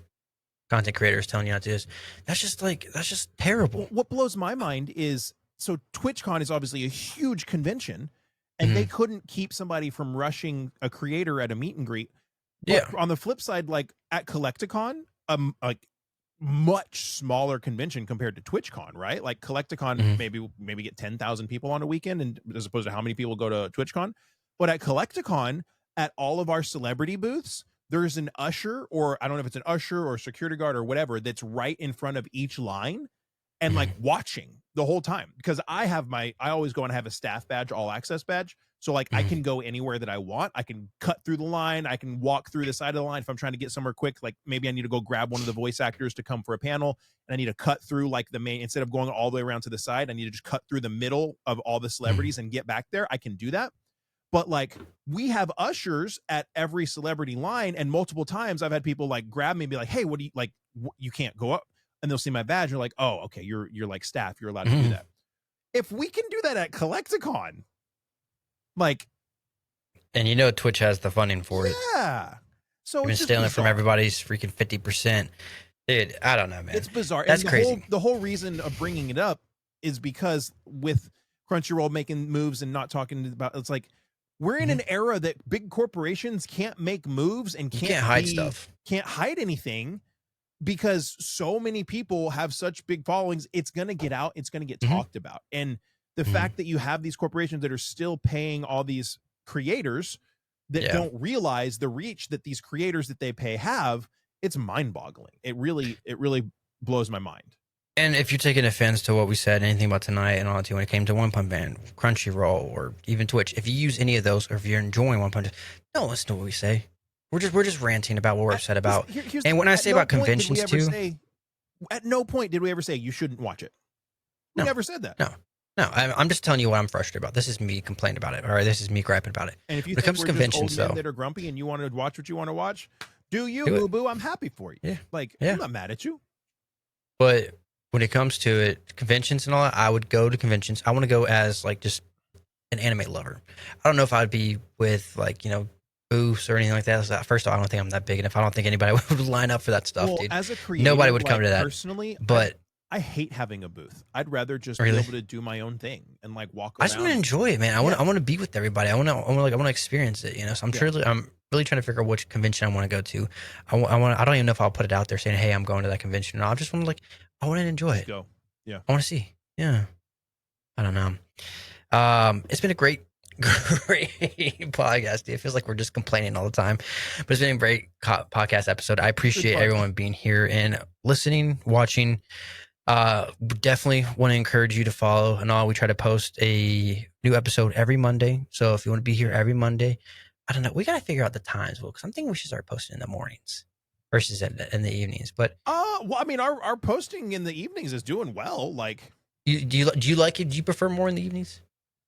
Speaker 2: content creators telling you not to do this. That's just terrible.
Speaker 1: What blows my mind is, so TwitchCon is obviously a huge convention, and they couldn't keep somebody from rushing a creator at a meet and greet. But on the flip side, like at Collecticon, like much smaller convention compared to TwitchCon, right? Like Collecticon maybe get 10,000 people on a weekend, and as opposed to how many people go to TwitchCon. But at Collecticon, at all of our celebrity booths, there's an usher, or I don't know if it's an usher or security guard or whatever, that's right in front of each line and like watching the whole time. Because I always go and have a staff badge, all access badge. So like I can go anywhere that I want. I can cut through the line. I can walk through the side of the line if I'm trying to get somewhere quick. Like maybe I need to go grab one of the voice actors to come for a panel, and I need to cut through like the main, instead of going all the way around to the side, I need to just cut through the middle of all the celebrities and get back there. I can do that. But like we have ushers at every celebrity line, and multiple times I've had people like grab me and be like, hey, what do you like? You can't go up. And they'll see my badge and they're like, oh, okay, you're like staff. You're allowed to do that. If we can do that at Collecticon, like,
Speaker 2: and you know Twitch has the funding for it.
Speaker 1: Yeah. So
Speaker 2: You've been
Speaker 1: it's just
Speaker 2: stealing it from
Speaker 1: bizarre.
Speaker 2: everybody's freaking 50%. Dude, I don't know, man.
Speaker 1: It's bizarre.
Speaker 2: That's
Speaker 1: And
Speaker 2: crazy.
Speaker 1: the whole reason of bringing it up is because with Crunchyroll making moves and not talking about, it's like we're in an era that big corporations can't make moves and
Speaker 2: can't hide stuff.
Speaker 1: Can't hide anything because so many people have such big followings. It's going to get out. It's going to get talked about. And the fact that you have these corporations that are still paying all these creators that don't realize the reach that these creators that they pay have, it's mind-boggling. It really blows my mind.
Speaker 2: And if you're taking offense to what we said, anything about tonight and all that, when it came to One Punch Man, Crunchyroll, or even Twitch, if you use any of those, or if you're enjoying One Punch, don't listen to what we say. We're just ranting about what we're upset about. And when I say about conventions too,
Speaker 1: at no point did we ever say you shouldn't watch it. We never said that.
Speaker 2: No, I'm just telling you what I'm frustrated about. This is me complaining about it. All right, this is me griping about it.
Speaker 1: And if you
Speaker 2: when it comes to conventions, though,
Speaker 1: that are grumpy and you want to watch what you want to watch, do you, boo boo? I'm happy for you. I'm not mad at you.
Speaker 2: But when it comes to it, conventions and all that, I would go to conventions. I want to go as like just an anime lover. I don't know if I'd be with like, booths or anything like that. So first of all, I don't think I'm that big, and if I don't think anybody would line up for that stuff, dude.
Speaker 1: As a creator,
Speaker 2: nobody would come to that.
Speaker 1: Personally,
Speaker 2: but
Speaker 1: I hate having a booth. I'd rather just be able to do my own thing and like walk around.
Speaker 2: I just want to enjoy it, man. I want to be with everybody. I want to experience it, So I'm really trying to figure out which convention I want to go to. I don't even know if I'll put it out there saying, "Hey, I'm going to that convention." No, I just want to I want to enjoy it.
Speaker 1: Go. Yeah.
Speaker 2: I want to see. Yeah. I don't know. It's been a great podcast, dude. It feels like we're just complaining all the time, but it's been a great podcast episode. I appreciate everyone being here and listening, watching. Definitely want to encourage you to follow and all. We try to post a new episode every Monday. So if you want to be here every Monday, I don't know. We got to figure out the times, because I'm thinking we should start posting in the mornings versus in the evenings. But
Speaker 1: well, I mean, our posting in the evenings is doing well. Like,
Speaker 2: do you like it? Do you prefer more in the evenings?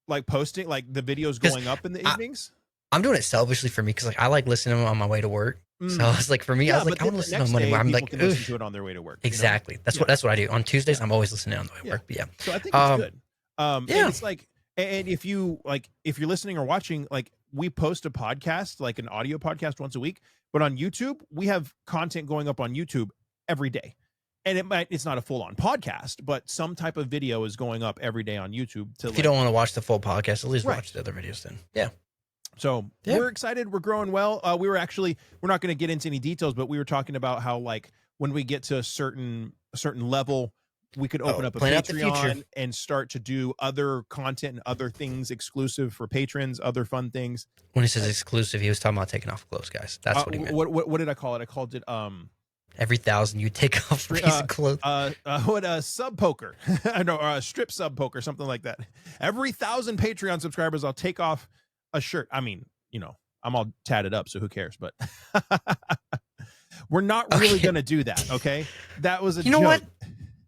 Speaker 1: Like posting, like the videos going up in the evenings?
Speaker 2: I'm doing it selfishly for me because I like listening to them on my way to work. So it's like for me, I was like, I want to listen to them Monday. I'm like,
Speaker 1: listen to it on their way to work.
Speaker 2: Exactly. That's what I do on Tuesdays. I'm always listening on the way to work. But
Speaker 1: so I think it's good. And it's like, and if you're listening or watching, like we post a podcast, like an audio podcast once a week, but on YouTube we have content going up on YouTube every day. And it's not a full-on podcast, but some type of video is going up every day on YouTube. If
Speaker 2: you don't want to watch the full podcast, at least watch the other videos then. Yeah.
Speaker 1: So we're excited. We're growing well. We're not going to get into any details, but we were talking about how like when we get to a certain level, we could open up a Patreon and start to do other content and other things exclusive for patrons, other fun things.
Speaker 2: When he says exclusive, he was talking about taking off clothes, guys. That's what he meant.
Speaker 1: What did I call it? I called it
Speaker 2: every 1,000 you take off freezing clothes.
Speaker 1: Sub poker. No, strip sub poker, something like that. Every 1,000 Patreon subscribers, I'll take off a shirt. I mean, I'm all tatted up, so who cares? But we're not really gonna do that. Okay, that was a joke.
Speaker 2: What?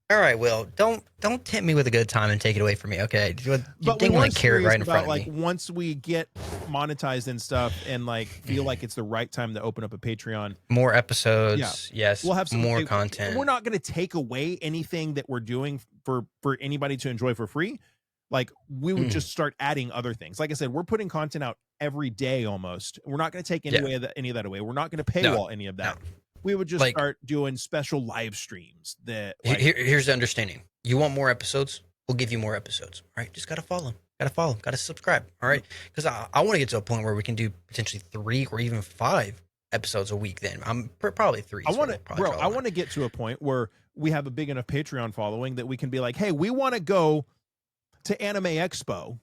Speaker 2: All right, Will, don't tempt me with a good time and take it away from me. Okay, you ding like carrot right in front of me.
Speaker 1: Once we get monetized and stuff, and like feel like it's the right time to open up a Patreon,
Speaker 2: more episodes. Yes,
Speaker 1: we'll have some
Speaker 2: more content.
Speaker 1: We're not going to take away anything that we're doing for anybody to enjoy for free. Like we would just start adding other things. Like I said, we're putting content out every day almost. We're not going to take any of that away. We're not going to paywall any of that. No. We would just start doing special live streams.
Speaker 2: Here's the understanding. You want more episodes? We'll give you more episodes. All right, just gotta follow, gotta subscribe. All right, because I want to get to a point where we can do potentially 3 or even 5 episodes a week. Then I'm probably 3.
Speaker 1: I want to get to a point where we have a big enough Patreon following that we can be like, hey, we want to go to Anime Expo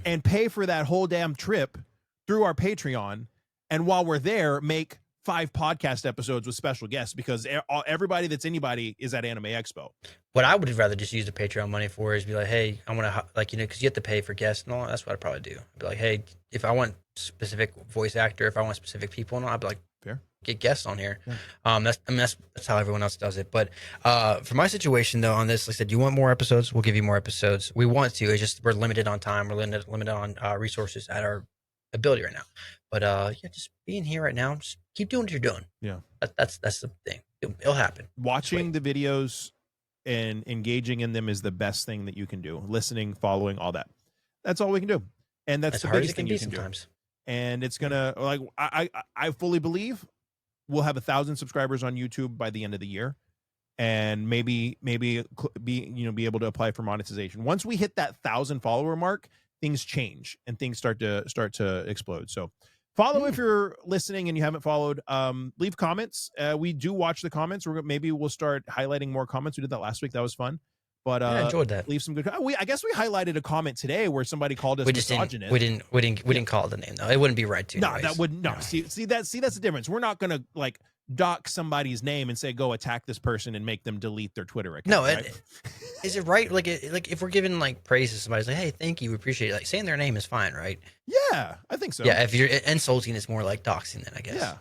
Speaker 1: and pay for that whole damn trip through our Patreon, and while we're there, make 5 podcast episodes with special guests, because everybody that's anybody is at Anime Expo.
Speaker 2: What I would rather just use the Patreon money for is be like, hey, I want to, because you have to pay for guests and all. That's what I'd probably do. I'd be like, hey, if I want specific voice actor, if I want specific people and all, I'd be like,
Speaker 1: fair,
Speaker 2: get guests on here. That's how everyone else does it. But for my situation though, on this, like I said, you want more episodes? We'll give you more episodes. We want to. It's just we're limited on time. We're limited on resources at our ability right now. But just being here right now, just keep doing what you're doing.
Speaker 1: Yeah,
Speaker 2: that's the thing. It'll happen.
Speaker 1: Watching the videos and engaging in them is the best thing that you can do. Listening, following, all that. That's all we can do, and that's the biggest thing you can do. and it's gonna I fully believe we'll have 1,000 subscribers on YouTube by the end of the year, and maybe be able to apply for monetization. Once we hit that 1,000 follower mark, things change and things start to explode. So follow if you're listening and you haven't followed. Leave comments. We do watch the comments. Maybe we'll start highlighting more comments. We did that last week. That was fun. But
Speaker 2: I enjoyed that.
Speaker 1: Leave some good. I guess we highlighted a comment today where somebody called us misogynist.
Speaker 2: We didn't call it the name though. It wouldn't be right to.
Speaker 1: No,
Speaker 2: anyways.
Speaker 1: that wouldn't. No, see that's the difference. We're not gonna like dock somebody's name and say go attack this person and make them delete their Twitter account.
Speaker 2: No,
Speaker 1: right?
Speaker 2: Is it right? Like if we're giving like praise to somebody, like, hey, thank you, we appreciate it. Like saying their name is fine, right?
Speaker 1: Yeah, I think so.
Speaker 2: Yeah, if you're insulting, it's more like doxing then, I guess.
Speaker 1: Yeah.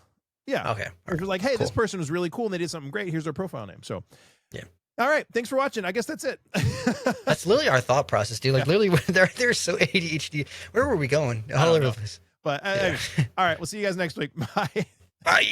Speaker 1: Yeah.
Speaker 2: Okay.
Speaker 1: Or if you're like, hey,
Speaker 2: cool.
Speaker 1: this person was really cool and they did something great. Here's their profile name. So
Speaker 2: yeah.
Speaker 1: All right. Thanks for watching. I guess that's it.
Speaker 2: That's literally our thought process, dude. Like literally, they're so ADHD. Where were we going? All over the place.
Speaker 1: But all right. We'll see you guys next week. Bye.
Speaker 2: Bye.